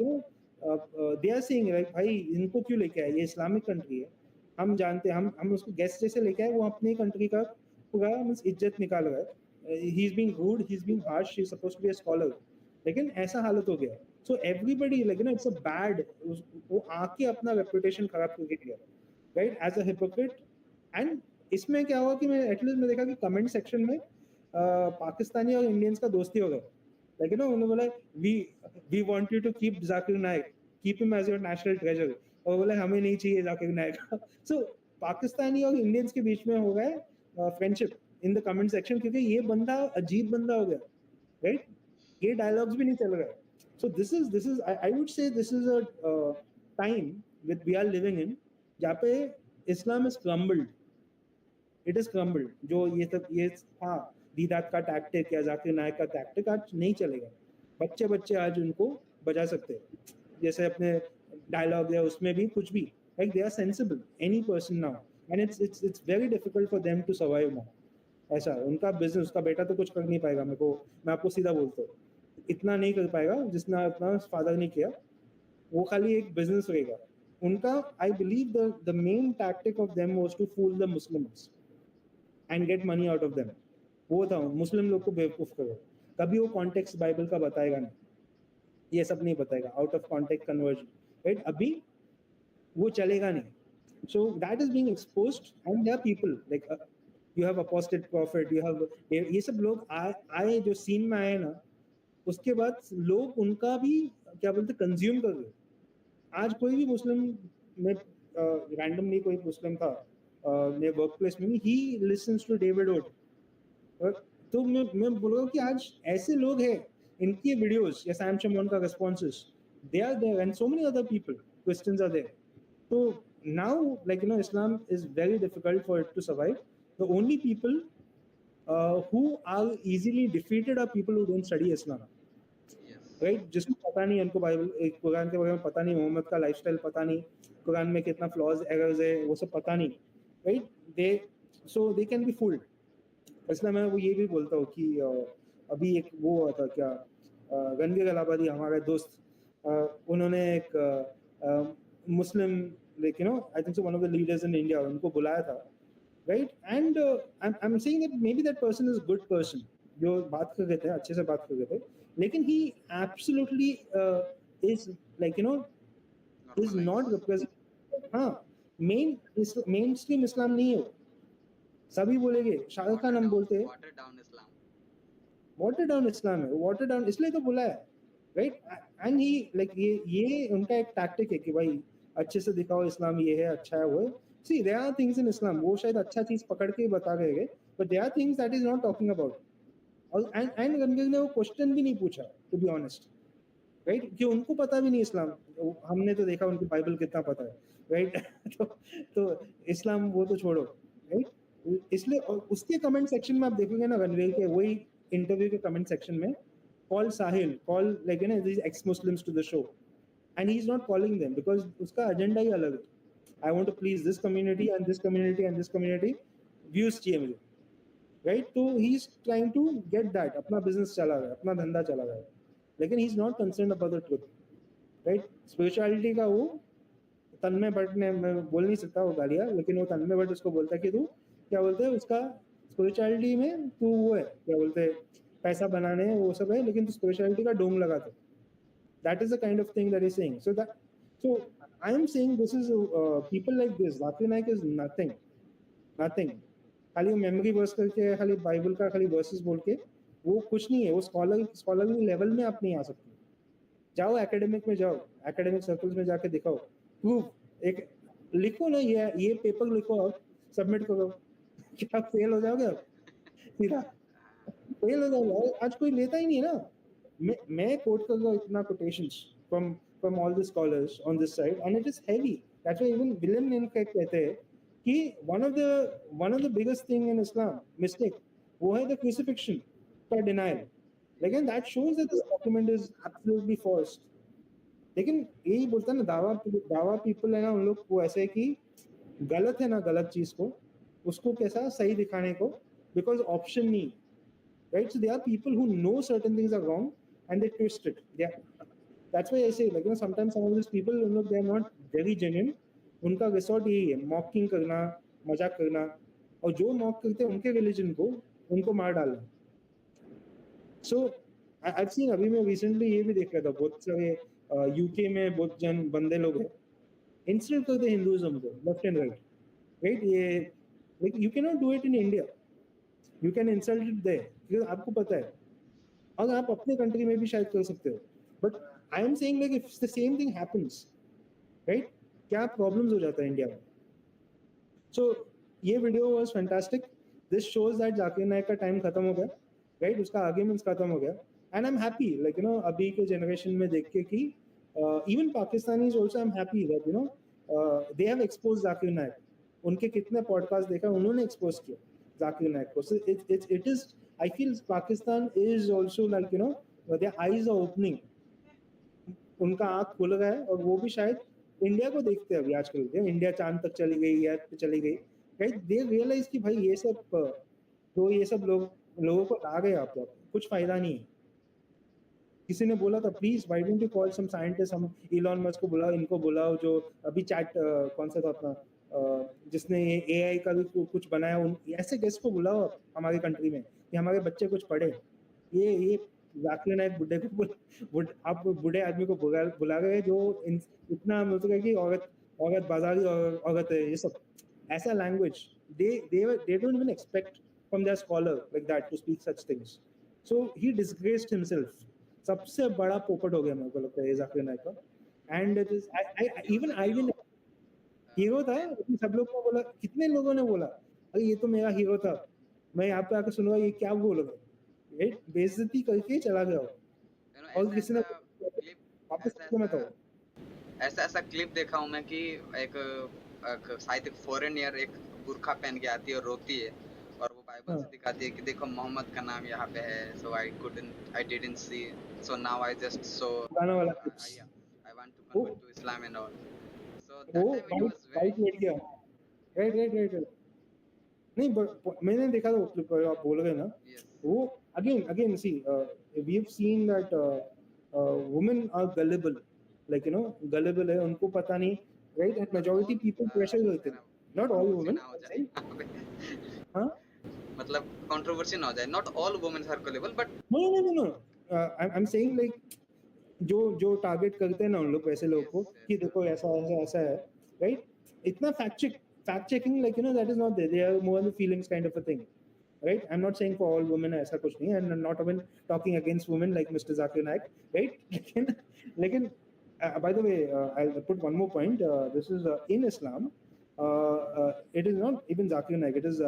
they are saying like भाई इनको क्यों लेके आए, ये इस्लामिक कंट्री है, हम जानते हैं, हम उसको गेस्ट जैसे लेके आए, वो अपनी कंट्री का पूरा इज्जत निकाल रहा है, he is being rude, he is being harsh, he is supposed to be a scholar, लेकिन ऐसा हालत हो गया। So everybody like it's a bad, वो आके अपना रेपुटेशन खराब करके गया, right, as a hypocrite. And इसमें क्या हुआ कि मैं एटलीस्ट मैं देखा कि कमेंट सेक्शन में पाकिस्तानी और इंडियंस का दोस्ती हो गया, लेकिन उन्होंने बोला we want you to keep Zakir Naik, keep him as your national treasure, और बोले हमें नहीं चाहिए जाकिर नायक। सो पाकिस्तानी और इंडियंस के बीच में हो गया friendship in the comment section, क्योंकि ये बंदा अजीब बंदा हो गया, राइट, ये डायलॉग्स भी नहीं चल रहा है। So this is I would say this is a time with we are living in जहाँ पे Islam is crumbled, it is crumbled. जो ये सब ये हाँ दीदात का टैक्टिक या जाकिर नायक का टैक्टिक आज नहीं चलेगा। बच्चे आज उनको बजा सकते हैं, जैसे अपने डायलॉग या उसमें भी कुछ भी, like they are sensible, any person now, and it's very difficult for them to survive now. ऐसा उनका बिजनेस, उसका बेटा तो कुछ कर नहीं पाएगा, मैं आपको सीधा बोलता हूँ, इतना नहीं कर पाएगा जितना अपना फादर ने किया, वो खाली एक बिजनेस रहेगा उनका। I believe the main tactic of them was to fool the Muslims and get money out of them. वो था मुस्लिम लोग को बेवकूफ करो, कभी वो कॉन्टेक्स्ट बाइबल का बताएगा नहीं, ये सब नहीं बताएगा, out of context conversion, right, अभी वो चलेगा नहीं। So that is being exposed and there people like you have apostate prophet, you have ये सब लोग आए जो सीन में आए ना, उसके बाद लोग उनका भी क्या बोलते कंज्यूम कर रहे। आज कोई भी मुस्लिम में रैंडमली कोई मुस्लिम था मेरे वर्क प्लेस में, he listens to David Wood, तो मैं बोल रहा हूँ कि आज ऐसे लोग हैं, इनकी वीडियोस या सैम शमोन का responses, they are there and so many other people, Christians are there. So now like Islam is very difficult for it to survive. The only people who are easily defeated are people who don't study Islam, right, जिसको पता नहीं, उनको Bible Quran के बारे में पता नहीं, मोहम्मद का लाइफस्टाइल पता नहीं, कुरान में कितना फ्लॉज एरर्स है वो सब पता नहीं, right, they can be fooled। इसलिए मैं वो ये भी बोलता हूँ कि अभी एक वो हुआ था क्या, रणवीर अलाहाबादी हमारा दोस्त, उन्होंने एक Muslim like I think so one of the leaders in India, उनको बुलाया था, right, and I am saying that maybe that person is good person, जो बात कर रहे थे अच्छे से बात कर रहे थे, लेकिन he absolutely is like is not represent, हाँ, मेन स्ट्रीम इस्लाम नहीं है। सभी बोलेंगे, शाहरुख खान हम बोलते हैं वाटर डाउन इस्लाम है, वाटर डाउन इसलिए तो बोला है, राइट, एंड ही लाइक ये उनका एक टैक्टिक है कि भाई अच्छे से दिखाओ इस्लाम ये है, अच्छा है वो है। See there are things in Islam, वो शायद अच्छा चीज पकड़ के बता गए, but there are things that is not talking about. और एंड रणवीर ने वो क्वेश्चन भी नहीं पूछा टू बी ऑनेस्ट, राइट, कि उनको पता भी नहीं इस्लाम, हमने तो देखा उनको बाइबल कितना पता है, राइट। तो इस्लाम वो तो छोड़ो, राइट, इसलिए उसके कमेंट सेक्शन में आप देखोगे ना रणवीर के, वही इंटरव्यू के कमेंट सेक्शन में call Sahil, call like these ex-Muslims to the show, and he's not calling them because uska agenda hi alag hai. I want to please this community and this community and this community, views चाहिए मुझे, right? So he's trying to get that, अपना business चला रहा है, अपना धंधा चला रहा है, लेकिन he's not concerned about the truth, right? Spirituality का वो तन्मय भट्ट ने, मैं बोल नहीं सकता वो गालियाँ, लेकिन वो तन्मय भट्ट उसको बोलता है कि तू क्या बोलते हैं उसका स्पिरिचुअलिटी में तू वो है, क्या बोलते हैं पैसा बनाने वो सब है, लेकिन तू स्पिरिचुअलिटी का डोंग लगाता है. That is the kind of thing that he's saying. So I am saying this is people like this. Zakir Naik is nothing. खाली मेमोरी वर्स करके, खाली बाइबल का खाली वर्सेस बोल के वो कुछ नहीं है. वो स्कॉलरली लेवल में आप नहीं आ सकते. जाओ एकेडमिक में, जाओ एकेडमिक सर्कल्स में जाके दिखाओ, प्रूफ एक लिखो ना, ये पेपर लिखो और सबमिट करो. क्या फेल हो जाओगे आप? सीधा फेल हो जाओगे. आज कोई लेता ही नहीं है ना. मैं कोट कर रहा हूँ इतना quotations from all the scholars on this side, and it is heavy. That's why even William Lane कहते हैं कि one of the biggest thing in Islam mistake वो है the crucifixion का denial. लेकिन that shows that this document is absolutely false. लेकिन यही बोलता है ना, दावा people है ना, उन लोग वो ऐसे है कि गलत है ना, गलत चीज को उसको कैसा सही दिखाने को, because option नहीं, right? So there are people who know certain things are wrong and they twist it. Yeah, that's why I say, like, sometimes some of these people, they are not very genuine. उनका resort यही है, mocking करना, मजाक करना, और जो mock करते हैं उनके religion को, उनको मार डालना. So I've seen, अभी मैं recently ये भी देख रहा था, बहुत सारे UK में बहुत जन बंदे लोग हैं, insult करते हैं हिंदुइज्म को left and right, right? ये like you cannot do it in India. You can insult it there because आपको पता है, और आप अपने कंट्री में भी शायद कर सकते हो. But I am saying like if the same thing happens, right, क्या प्रॉब्लम्स हो जाता है इंडिया में. सो ये video was fantastic. This shows that Zakir Naik का टाइम खत्म हो गया, राइट, उसका आर्गुमेंट्स खत्म हो गया. And I am happy, like अभी के जनरेशन में देख के कि even Pakistanis also, I am happy that they have exposed Zakir Naik. उनके कितने पॉडकास्ट देखा, उन्होंने एक्सपोज किया Zakir Naik को. So it is, I feel Pakistan is also like, their eyes are opening. उनका आँख खुल गया है, और वो भी शायद इंडिया को देखते हैं अभी आजकल. इंडिया चांद तक चली गई, या चली गई, राइट? दे रियलाइज कि भाई ये सब लोगों को आ गए आप, कुछ फायदा नहीं है. किसी ने बोला था, please why don't you call some scientist, हम इलॉन मस्क को बुलाओ, इनको बुलाओ, जो अभी चैट कौन सा था अपना, जिसने ये AI का भी कुछ बनाया, ऐसे गेस्ट को बुलाओ हमारी कंट्री में कि हमारे बच्चे कुछ पढ़े. ये जाकिर नाइक बुड्ढे को आप बूढ़े आदमी को बुला गए जो इतना मतलब कि औरत बाजारी औरत है, ये सब ऐसा language they don't even expect from their scholar like that to speak such things. So he disgraced himself. सबसे बड़ा पोपट हो गया मेरे को लगता है जाकिर नाइक का. And it is I even hero था, सब लोग को बोला, कितने लोगों ने बोला अरे ये तो मेरा हीरो था, मैं यहाँ पे आके सुनूंगा ये क्या बोलोगे, राइट? बेइज्जती करके चला गया. और किसी ने वापस में तो ऐसा क्लिप देखा हूँ मैं कि एक शायद एक फॉरेनर एक बुर्खा पहन के आती है और रोती है, और वो बाइबल से दिखाती है कि देखो मोहम्मद का नाम यहाँ पे है, सो I didn't see, so now I just saw गाना वाला I want to convert to Islam and all. वो बाइक लेट गया, राइट. नहीं, मैंने देखा था वो क्लिप, आप बोल रहे ना, वो again see we have seen that women are gullible, like gullible है, उनको पता नहीं, right? And majority people pressure करते हैं, नॉट ऑल वुमेन. हां, मतलब कंट्रोवर्सी ना हो जाए, not all women are gullible, but no, I am saying like जो टारगेट करते हैं ना उन लोग वैसे लोगों को कि देखो ऐसा है, राइट? इतना fact checking, like that is not there. They are more the feelings kind of a thing, right? I am not saying for all women ऐसा कुछ नहीं है, and not even talking against women like mister Zakir Naik, right? लेकिन by the way, I'll put one more point. This is in Islam, it is not even Zakir Naik, it is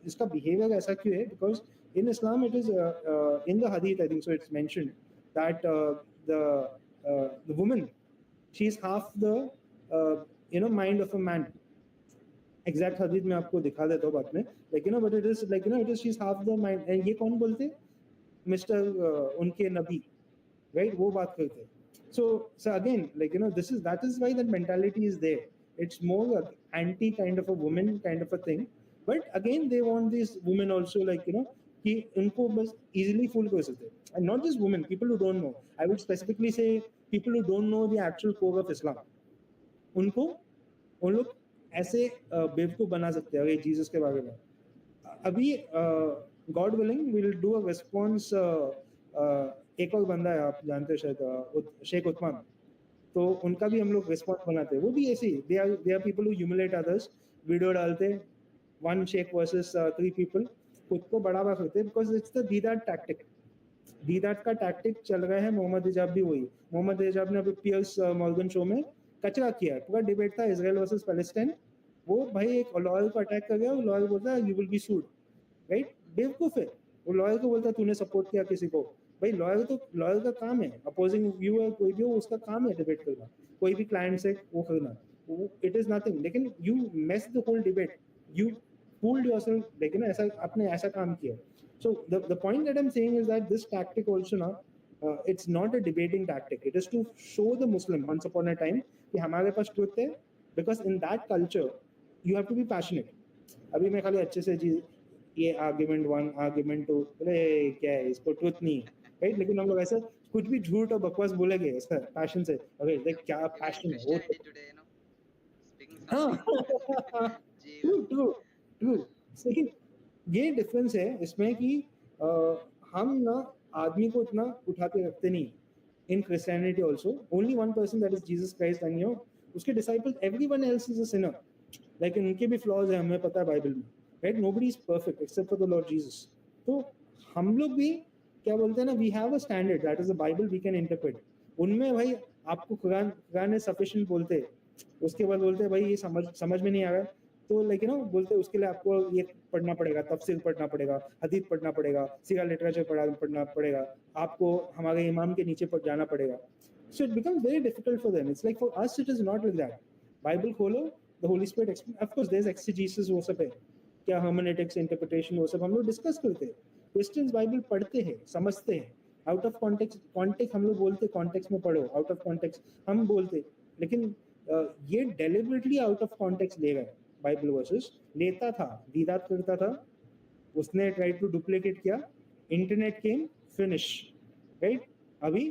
इसका behavior ऐसा क्यों है? Because in Islam it is in the hadith, I think so, it's mentioned that the woman, she is half the mind of a man. Exact hadith मैं आपको दिखा देता हूँ बाद में, like but it is like it is she's half the mind. and ये कौन बोलते? मिस्टर उनके नबी, right? वो बात करते हैं. So again, like, you know, that is why that mentality is there. It's more anti kind of a woman kind of a thing. But again, they want these women also, like, you know, कि उनको बस easily fool कर सकते हैं. And not just women, people who don't know. I would specifically say people who don't know the actual core of Islam. उनको उन लोग ऐसे बेवकूफ बना सकते हैं अगर जीसस के बारे में. अभी God willing will do a response. एक और बंदा है, आप जानते हो शायद, शेख उस्मान, तो उनका भी हम लोग रिस्पॉन्स बनाते हैं. वो भी ऐसे ही, they are people who humiliate others. Video डालते, वन शेख वर्सेस 3 पीपल, खुद को बढ़ावा करते, because it's the Deedat tactic. Deedat का टैक्टिक चल रहा है. मोहम्मद हिजाब भी वही. मोहम्मद हिजाब ने अभी पियर्स मॉर्गन शो में कचरा किया है. पूरा डिबेट था इजराइल वर्सेस पैलेस्टाइन. वो भाई एक लॉयर को अटैक कर गया, लॉयर बोलता है you will be sued, right? बेवकूफ है वो. लॉयर को बोलता है तूने सपोर्ट किया किसी को. भाई लॉयर का काम है, अपोजिंग व्यू है कोई भी हो, उसका काम है डिबेट करना, कोई भी क्लाइंट से वो करना. It is nothing. लेकिन you mess the whole debate, you fooled yourself. लेकिन ऐसा आपने ऐसा काम किया. So the point that I am saying is that this tactic also ना, it's not a debating tactic. It is to show the Muslim once upon a time कि हमारे पास truth है, because in that culture you have to be passionate. अभी मैं खाली अच्छे से ये argument 1 argument 2 बोले क्या है, इसको truth नहीं है, right? लेकिन हम लोग ऐसा कुछ भी झूठ और बकवास बोलेंगे ऐसा passion से. अरे देख क्या passion है वो. हाँ true. सही. ये डिफरेंस है इसमें कि हम ना आदमी को इतना उठा के रखते नहीं. In Christianity also only one person, that is Jesus Christ, and you know उसके disciples, everyone else is a sinner. लेकिन उनके भी फ्लॉज है, हमें पता है बाइबल में, right? Nobody is perfect except for the Lord Jesus. तो हम लोग भी क्या बोलते हैं ना, we have a standard, that is the Bible we can interpret. उनमें भाई आपको कुरान है सफिशिएंट बोलते हैं, उसके बाद बोलते हैं भाई ये समझ में नहीं आ रहा, तो लेकिन बोलते हैं उसके लिए आपको ये पढ़ना पड़ेगा, तफसीर पढ़ना पड़ेगा, हदीस पढ़ना पड़ेगा, सीरा लिटरेचर पढ़ना पड़ेगा, आपको हमारे इमाम के नीचे पर जाना पड़ेगा. So it becomes very difficult for them. It's like for us it is not like that. Bible खोलो, the Holy Spirit explain. Of course there is exegesis, वो सब है, क्या हर्मेनेटिक्स, इंटरप्रिटेशन, वो सब हम लोग डिस्कस करते हैं. क्रिश्चियंस बाइबल पढ़ते हैं, समझते हैं. आउट ऑफ कॉन्टेक्स्ट हम लोग बोलते, कॉन्टेक्स्ट में पढ़ो, आउट ऑफ कॉन्टेक्स्ट हम बोलते. लेकिन ये डेलिबरेटली आउट ऑफ कॉन्टेक्स्ट ले गए. बाइबल वर्सेस लेता था, दीदात करता था, उसने ट्राई टू डुप्लीकेट किया, इंटरनेट केम, फिनिश, राइट? अभी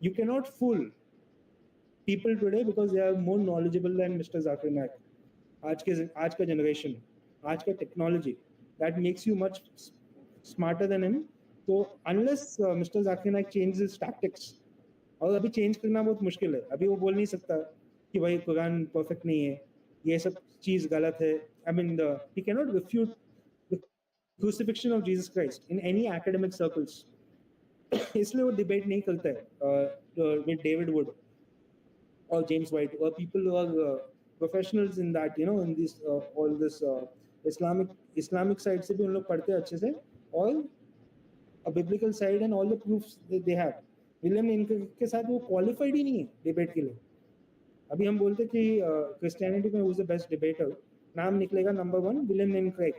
you can not fool people today because they are more knowledgeable than mister Zakir Naik. आज का जनरेशन, आज का technology, that makes you much smarter than him. तो unless mister Zakir Naik change his tactics, और अभी change करना बहुत मुश्किल है. अभी वो बोल नहीं सकता कि भाई कुरान परफेक्ट नहीं है, ये सब चीज गलत है. I mean, he cannot refute the crucifixion of Jesus Christ in any academic circles. इसलिए वो डिबेट नहीं करता है with David Wood or James White or people who are professionals in that, you know, in this all this Islamic side से भी उन लोग पढ़ते हैं अच्छे से, और a biblical side and all the proofs they have. William Lincoln के साथ वो क्वालिफाइड ही नहीं है डिबेट के लिए. अभी हम बोलते कि क्रिश्चियनिटी में who's the best debater, नाम निकलेगा number 1 William Lane Craig,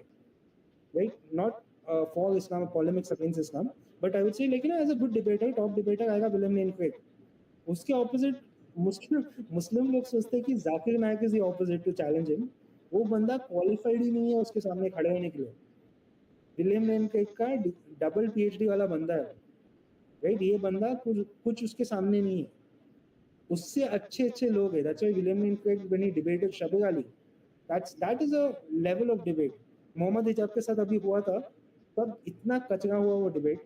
right? Not for Islam, polemics against Islam, but I would say लेकिन as a good debater, top debater आएगा विलियम लेन क्रेग. उसके ऑपोजिट मुस्लिम लोग सोचते हैं कि Zakir Naik is the opposite to challenge him. वो बंदा qualified ही नहीं है उसके सामने खड़े होने के लिए. विलियम लेन क्रेग का डबल PhD वाला बंदा है, राइट? ये बंदा कुछ उसके सामने नहीं है. उससे अच्छे लोग हैं. That's why William Lane Craig when he debated Shabir Ally, that is a level of debate. Mohammed Hijab के साथ अभी हुआ था, तब इतना कचरा हुआ वो डिबेट,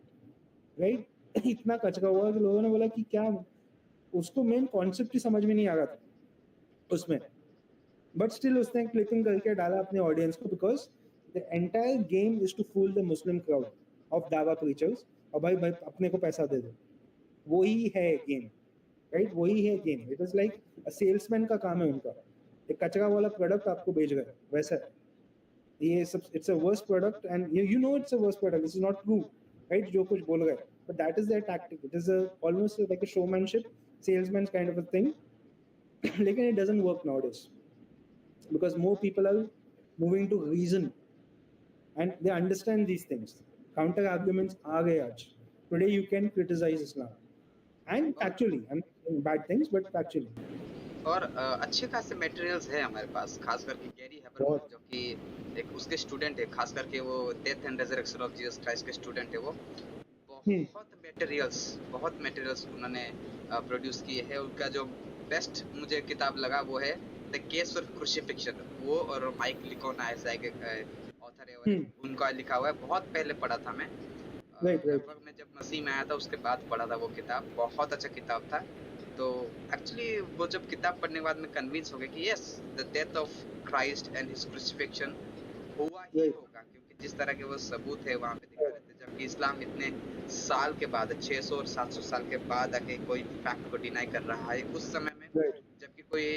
राइट? इतना कचरा हुआ कि लोगों ने बोला कि क्या, उसको मेन कॉन्सेप्ट ही समझ में नहीं आ रहा था उसमें, बट स्टिल उसने क्लिपिंग करके डाला अपने ऑडियंस को, because the entire game is to fool the Muslim crowd of दावा प्रीचर्स. और भाई अपने को पैसा दे दो, वही है गेम, राइट? वही है game. It is like a salesman का काम है उनका. एक कचरा वाला प्रोडक्ट आपको बेच रहे, वैसा है ये सब. It's a worst product and you know it's a worst product. This is not true, right? जो कुछ बोल रहे, but that is their tactic. It is almost like a showmanship, salesman kind of a thing. लेकिन it doesn't work nowadays because more people are moving to reason and they understand these things. Counter arguments आ गए आज. today you can criticize Islam. And factually, I'm not saying bad things, but factually. और अच्छे खासे materials है हमारे पास, खास करके गैरी हैबरमैन बहुत। जो कि एक उसके स्टूडेंट है, खास करके वो death and resurrection of Jesus Christ के स्टूडेंट है वो। बहुत मटेरियल्स उन्होंने प्रोड्यूस किए हैं। उनका जो बेस्ट मुझे किताब लगा वो है द केस ऑफ क्रूसिफिक्शन। वो और माइक लिकोना ऐसा एक ऑथर है, उनका लिखा हुआ है। बहुत पहले पढ़ा था मैं, लगभग मैं जब मसीह में आया था उसके बाद पढ़ा था वो किताब। बहुत अच्छा किताब था। तो एक्चुअली वो जब किताब पढ़ने के बाद मैं कन्विंस हो गया कि yes, the death of Christ and his crucifixion हुआ ही होगा, क्योंकि जिस तरह के वो सबूत है वहाँ पे दिखा रहे थे। जबकि इस्लाम इतने साल के बाद, 600 और 700 साल के बाद आके कोई फैक्ट को डिनाई कर रहा है उस समय में, जबकि कोई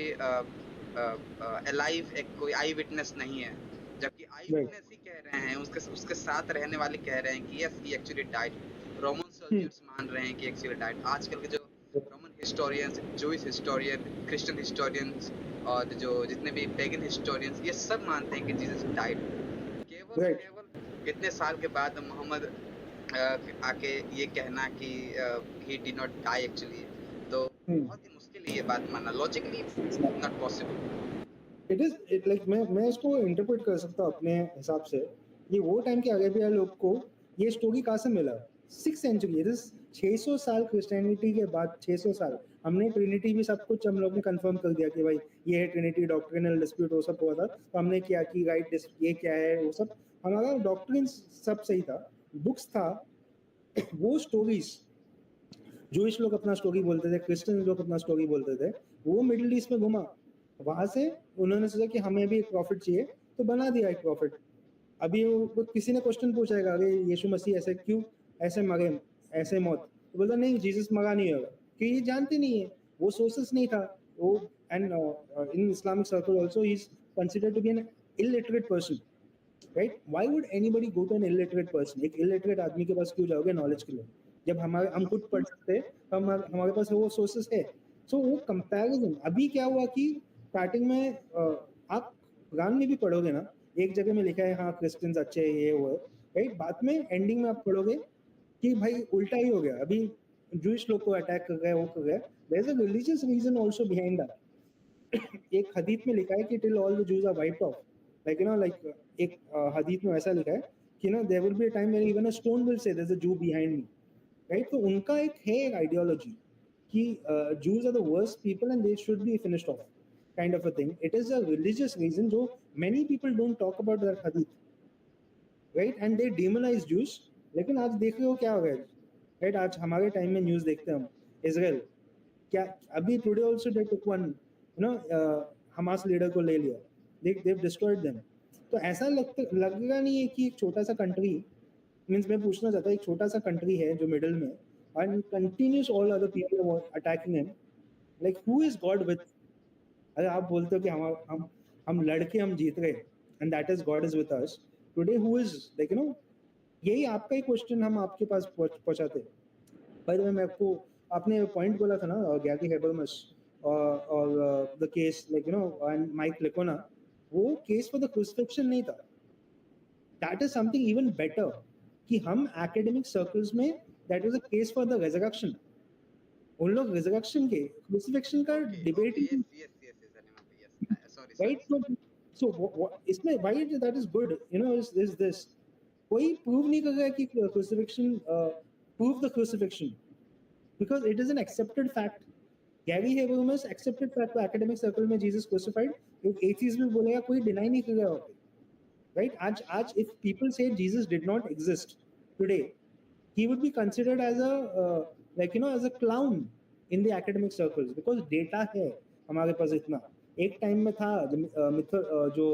अलाइव एक कोई आई विटनेस नहीं है। जबकि आई विटनेस ही कह रहे हैं, उसके साथ रहने वाले कह रहे हैं कि yes he actually died. Roman soldiers मान रहे हैं कि एक्चुअली डाइड। आजकल के जो Roman historians, Jewish historian, Christian historians और जो जितने भी पेगन हिस्टोरियंस, ये सब मानते हैं कि जीसस डाइड। केवल इतने साल के बाद मोहम्मद आके ये कहना कि he did not die actually, तो बहुत ही मुश्किल है ये बात मानना, logically not possible. It like मैं इसको इंटरप्रेट कर सकता हूँ अपने हिसाब से। ये वो टाइम के आगे भी लोग को ये स्टोरी कहाँ से मिला? 6th सेंचुरी, इट इज 600 साल क्रिश्चियनिटी के बाद। 600 साल हमने ट्रिनिटी भी सब कुछ हम लोग ने कंफर्म कर दिया कि भाई ये है ट्रिनिटी, डॉक्ट्रिनल डिस्प्यूट वो सब हुआ था, तो हमने क्या कि राइट ये क्या है वो सब, हमारा डॉक्ट्रिन सब सही था, बुक्स था। वो स्टोरीज जूइश लोग अपना स्टोरी बोलते थे, क्रिश्चियन लोग अपना स्टोरी बोलते थे, वो मिडिल ईस्ट में घुमा। वहां से उन्होंने सोचा कि हमें भी एक प्रॉफिट चाहिए, तो बना दिया एक प्रॉफिट। अभी वो किसी ने क्वेश्चन पूछेगा, अरे यीशु मसीह ऐसे क्यों ऐसे मरे, ऐसे मौत, तो बोलता नहीं जीसस मरा नहीं होगा, कि ये जानते नहीं है, वो सोर्सेस नहीं था वो। And in Islamic circle also he is considered to be an illiterate person, right? Why would anybody go to an illiterate person? एक इलिटरेट आदमी के पास क्यों जाओगे नॉलेज के लिए, जब हम खुद पढ़ सकते हैं, हमारे पास वो सोर्सेस है। सो वो कंपैरिजन अभी क्या हुआ कि स्टार्टिंग में आप कुरान में भी पढ़ोगे ना, एक जगह में लिखा है हाँ क्रिश्चियंस अच्छे है ये वो है, राइट? बाद में एंडिंग में आप पढ़ोगे कि भाई उल्टा ही हो गया, अभी जूइश लोग को अटैक कर गए, वो कर गए। There is a religious reason also behind that. एक हदीस में लिखा है कि till all the Jews are wiped off, like you know, like एक हदीस में ऐसा लिखा है कि ना there will be a time when even a stone will say there is a Jew behind me, right? तो उनका एक है एक आइडियोलॉजी कि Jews are the worst people and they should be finished off, kind of a thing. It is a religious reason, so many people don't talk about that hadith, right? And they demonize Jews. लेकिन आज देख रहे हो क्या हो गया, right? आज हमारे टाइम में न्यूज़ देखते हैं हम, इजराइल क्या अभी today also they took one, you know, Hamas leader को ले लिया, they've destroyed them. तो ऐसा लगेगा नहीं है कि एक छोटा सा कंट्री, मींस मैं पूछना चाहता हूँ, एक छोटा सा कंट्री है जो मिडिल में, and continues all other people attacking him, like who is God with? अरे आप बोलते हो कि हम लड़के हम जीत गए and that is God is with us today, who is, like you no, यही आपका ही क्वेश्चन हम आपके पास पहुंचाते। बाय द वे मैं आपको, आपने पॉइंट बोला था ना गैरी हैबरमस और the case, like you know, and Mike Licona, वो केस फॉर द क्रूसिफिक्शन नहीं था, that is something even better कि हम एकेडमिक सर्कल्स में that was a case for the resurrection. उन लोग रिजरेक्शन के क्रूसिफिक्शन का डिबेट, right? So इसमें why that is good, you know, is this कोई प्रूव नहीं कर रहा है कि crucifixion prove the crucifixion because it is an accepted fact. Gary Habermas accepted fact to academic circle में Jesus crucified, एक atheist भी बोलेगा, कोई deny नहीं कर रहा होगा, right? आज if people say Jesus did not exist today, he would be considered as a like you know, as a clown in the academic circles because data है हमारे पास इतना। एक टाइम में था जो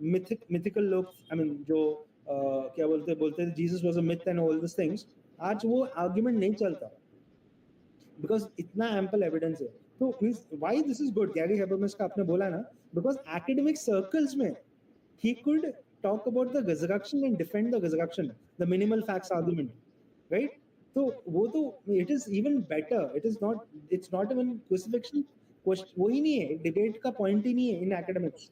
मिथिकल लोग, आई मीन जो क्या बोलते थे Jesus was a myth and all this things, आज वो आर्गुमेंट नहीं चलता बिकॉज इतना एम्पल एविडेंस है। तो means why this is good, Gary Habermas का आपने बोला ना, बिकॉज एकेडमिक सर्कल्स में ही could talk about the resurrection and defend the resurrection, the minimal facts argument, right? तो वो तो it is even better, it's not even crucifixion, वही नहीं है, डिबेट का पॉइंट ही नहीं है इन एकेडमिक्स।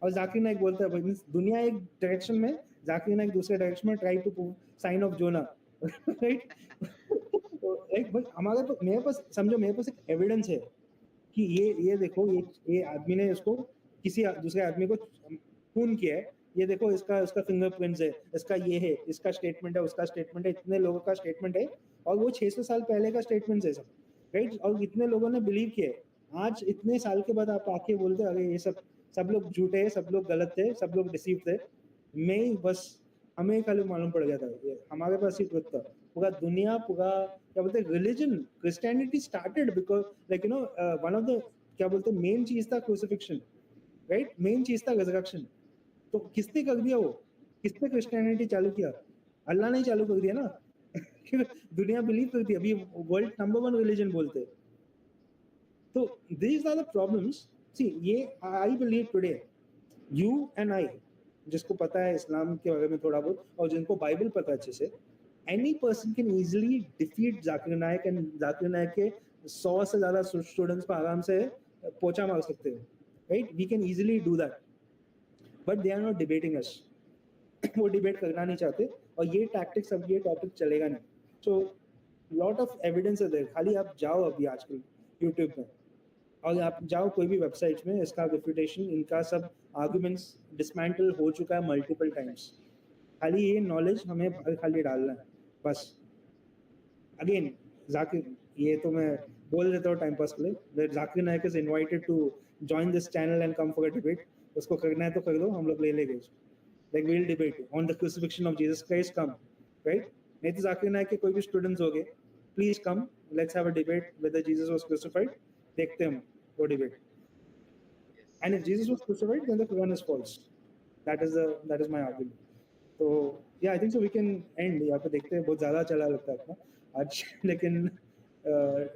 और जाकिर नाइक बोलता है दुनिया एक डायरेक्शन में, जाकिर नाइक दूसरे डायरेक्शन में, try to sign of Jonah, right? Like भाई हमारे पास, मेरे पास समझो, मेरे पास एक एविडेंस है कि ये देखो, ये आदमी ने इसको किसी दूसरे आदमी को खून किया है, ये देखो इसका इसका फिंगरप्रिंट्स है, इसका ये है, इसका स्टेटमेंट है, उसका स्टेटमेंट है, इतने लोगों का स्टेटमेंट है, और वो 600 साल पहले का स्टेटमेंट है सब, राइट? और इतने लोगों ने बिलीव किया है। आज इतने साल के बाद आप आके बोलते अरे ये सब लोग झूठे हैं, सब लोग गलत थे, सब लोग डिसीव थे। मैं ही बस, हमें खाली मालूम पड़ गया था, ये हमारे पास ही ट्रुथ था। पूरा दुनिया, पूरा क्या बोलते हैं, religion, Christianity started because like one of the क्या बोलते हैं मेन चीज था क्रूसिफिक्शन, राइट? मेन चीज था रिजरेक्शन। तो किसने कर दिया वो? किसने क्रिश्चियनिटी चालू किया? अल्लाह ने चालू कर दिया ना। दुनिया बिलीव करती है, अभी वर्ल्ड नंबर 1 रिलीजन बोलते हैं। तो these are the problems. See, ये I believe today, you and I, जिसको पता है इस्लाम के बारे में थोड़ा बहुत और जिनको बाइबल पता है अच्छे से, any person can easily defeat Zakir Naik, and Zakir Naik के 100 से ज्यादा स्टूडेंट्स को आराम से पोछा मार सकते हो, right? We can easily do that, but they are not debating us. वो डिबेट करना नहीं चाहते, और ये टैक्टिक्स, अब ये टॉपिक चलेगा नहीं। सो लॉट ऑफ एविडेंस है देयर, खाली आप जाओ अभी आजकल यूट्यूब में, और आप जाओ कोई भी वेबसाइट में, इसका रेफ्यूटेशन, इनका सब आर्गुमेंट्स डिसमेंटल हो चुका है मल्टीपल टाइम्स। खाली ये नॉलेज हमें खाली डालना है बस। अगेन जाकिर, ये तो मैं बोल देता हूँ टाइम पास के लिए, Zakir Naik is invited to join this channel and come for a debate. उसको करना है तो कर दो, हम लोग ले लेंगे। Like we'll debate on the crucifixion of Jesus Christ, come, right? नहीं तो जाकिर नायक के कोई भी स्टूडेंट्स हो गए, please come, let's have a debate whether Jesus was crucified. देखते हैं हम वो debate. And if Jesus was crucified, then the Quran is false. That is my argument. तो yeah, I think so we can end यहाँ पे। देखते हैं, बहुत ज़्यादा चला लगता है अपना आज, लेकिन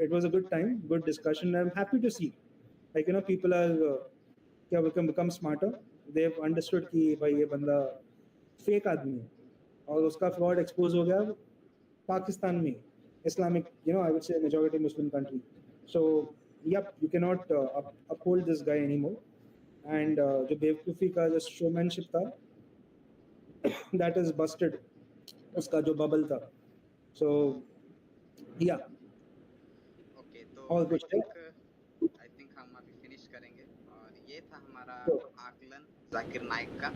it was a good time, good discussion. I'm happy to see, like people are क्या become smarter. They've understood कि भाई ये बंदा फेक आदमी है, और उसका फ्रॉड एक्सपोज हो गया पाकिस्तान में, Islamic I would say majority Muslim country. So yep, you cannot uphold this guy anymore. And जो बेवकूफ़ी का जो showmanship था, that is busted, उसका जो बबल था। So yeah, ओके, तो और कुछ है? आई थिंक हम अभी फिनिश करेंगे, और ये था हमारा आकलन जाकिर नाइक का।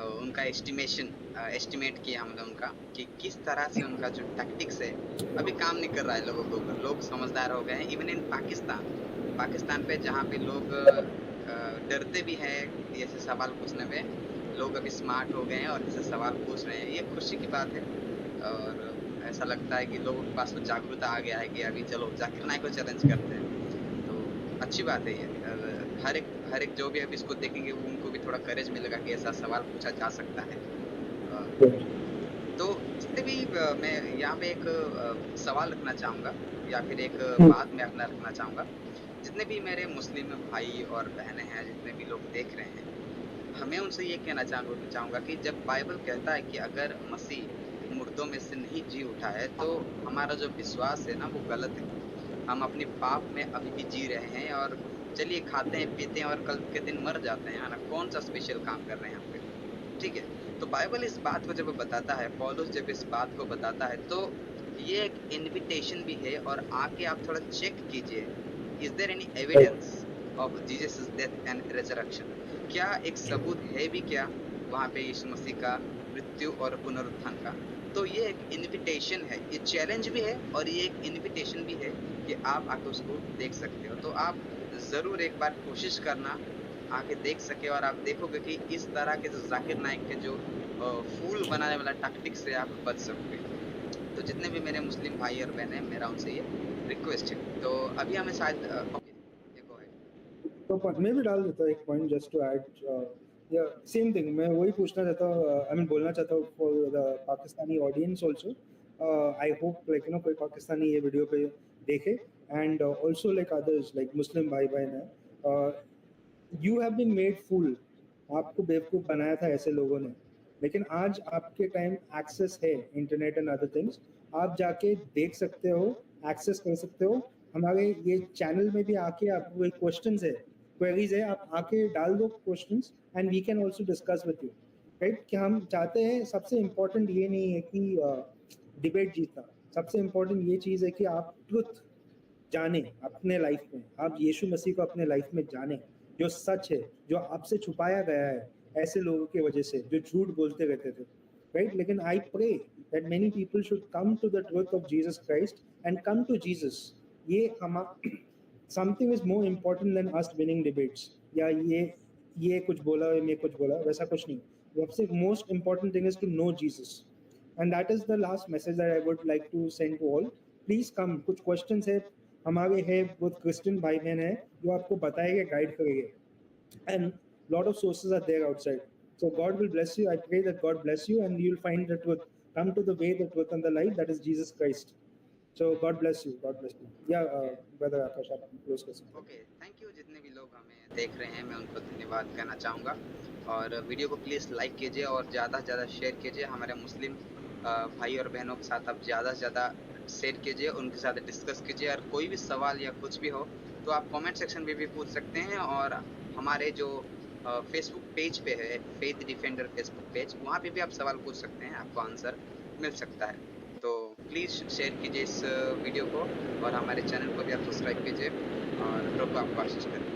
उनका एस्टिमेट किया हमने उनका कि किस तरह से उनका जो टैक्टिक्स है अभी काम नहीं कर रहा है लोगों के ऊपर। लोग समझदार हो गए हैं, इवन इन पाकिस्तान पे, जहाँ पे लोग डरते भी हैं ऐसे सवाल पूछने में, लोग अभी स्मार्ट हो गए हैं और ऐसे सवाल पूछ रहे हैं। ये खुशी की बात है, और ऐसा लगता है कि लोगों के पास कुछ जागरूकता आ गया है कि अभी चलो जाकिर नाइक को चैलेंज करते हैं। तो अच्छी बात है ये। हर एक जो भी अभी इसको देखेंगे उनको भी थोड़ा करेज मिलेगा कि ऐसा सवाल पूछा जा सकता है। तो जितने भी मैं यहाँ पे एक सवाल रखना चाहूँगा, या फिर एक बात मैं अपना रखना चाहूँगा। जितने भी मेरे मुस्लिम भाई और बहनें हैं, जितने भी लोग देख रहे हैं, हमें उनसे ये कहना चाहूँगा कि जब बाइबल कहता है कि अगर मसीह मुर्दों में से नहीं जी उठा है, तो हमारा जो विश्वास है ना वो गलत है। हम अपने पाप में अभी भी जी रहे हैं, और चलिए खाते हैं पीते हैं और कल के दिन मर जाते हैं ना, कौन सा स्पेशल काम कर रहे हैं हम पे? ठीक है, तो बाइबल इस बात को जब बताता है, पौलुस जब इस बात को बताता है, तो ये एक इन्विटेशन भी है। और आके आप थोड़ा चेक कीजिए, is there any evidence of Jesus death and resurrection? क्या एक सबूत है भी क्या वहाँ पे यीशु मसीह का मृत्यु और पुनरुत्थान का? तो ये एक इन्विटेशन है, ये चैलेंज भी है, और ये एक इन्विटेशन भी है कि आप आके उसको देख सकते हो। तो आप ज़रूर एक बार कोशिश करना, आके देख सके, और आप देखोगे कि इस तरह के जो जाकिर नाइक के जो फूल बनाने वाला टैक्टिक से आप बच सकते हैं। तो जितने भी मेरे मुस्लिम भाई और बहन हैं, मेरा उनसे ये रिक्वेस्ट है। तो अभी हमें शायद तो मैं भी डाल देता हूँ एक पॉइंट जस्ट टू ऐड, या सेम थिंग मैं वही पूछना चाहता हूँ, आई मीन बोलना चाहता हूँ for the Pakistani audience also. I hope like कोई पाकिस्तानी ये वीडियो पे देखे, and also like others like Muslim भाई बहन है, you have been made fool. आपको बेवकूफ़ बनाया था ऐसे लोगों ने, लेकिन आज आपके टाइम एक्सेस है इंटरनेट एंड अदर थिंग्स, आप जाके देख सकते हो, एक्सेस कर सकते हो। हमारे ये चैनल में भी आके आपको कोई क्वेश्चंस है, क्वेरीज है, आप आके डाल दो questions, and we can also discuss with you, right? कि हम चाहते हैं, सबसे इम्पोर्टेंट ये नहीं है कि डिबेट जीतना, सबसे इम्पोर्टेंट ये चीज़ है कि आप ट्रुथ जाने अपने लाइफ में, आप यीशु मसीह को अपने लाइफ में जाने, जो सच है, जो आपसे छुपाया गया है ऐसे लोगों की वजह से जो झूठ बोलते रहते थे, राइट? लेकिन I pray that many people should come to the truth of Jesus Christ and come to Jesus. ये हम something is more important than us winning debates, या ये कुछ बोला मैं कुछ बोला, वैसा कुछ नहीं। सबसे most important thing is to know Jesus, and that is the last message that I would like to send to all. Please come, कुछ क्वेश्चंस है हमारे हैं, बहुत क्रिश्चियन भाई बहन है जो आपको बताएंगे, गाइड करेंगे, and lot of sources are there outside. So God will bless you. I pray that God bless you and you'll find the truth. Come to the way, the truth and the light, that is Jesus Christ. So God bless you. God bless you. Yeah, brother Akash, आप close कर सकते हैं। Okay, thank you. जितने भी लोग हमें देख रहे हैं मैं उनको धन्यवाद कहना चाहूँगा, और वीडियो को प्लीज़ लाइक कीजिए और ज़्यादा से ज़्यादा शेयर कीजिए। हमारे मुस्लिम भाई और बहनों के साथ आप ज़्यादा से ज़्यादा शेयर कीजिए, उनके साथ डिस्कस कीजिए, और कोई भी सवाल या कुछ भी हो तो आप कमेंट सेक्शन में भी पूछ सकते हैं, और हमारे जो फेसबुक पेज पे है, फेथ डिफेंडर फेसबुक पेज, वहाँ पे भी आप सवाल पूछ सकते हैं, आपको आंसर मिल सकता है। तो प्लीज़ शेयर कीजिए इस वीडियो को, और हमारे चैनल को भी आप सब्सक्राइब कीजिए, और प्रभु आपको आशीष करें।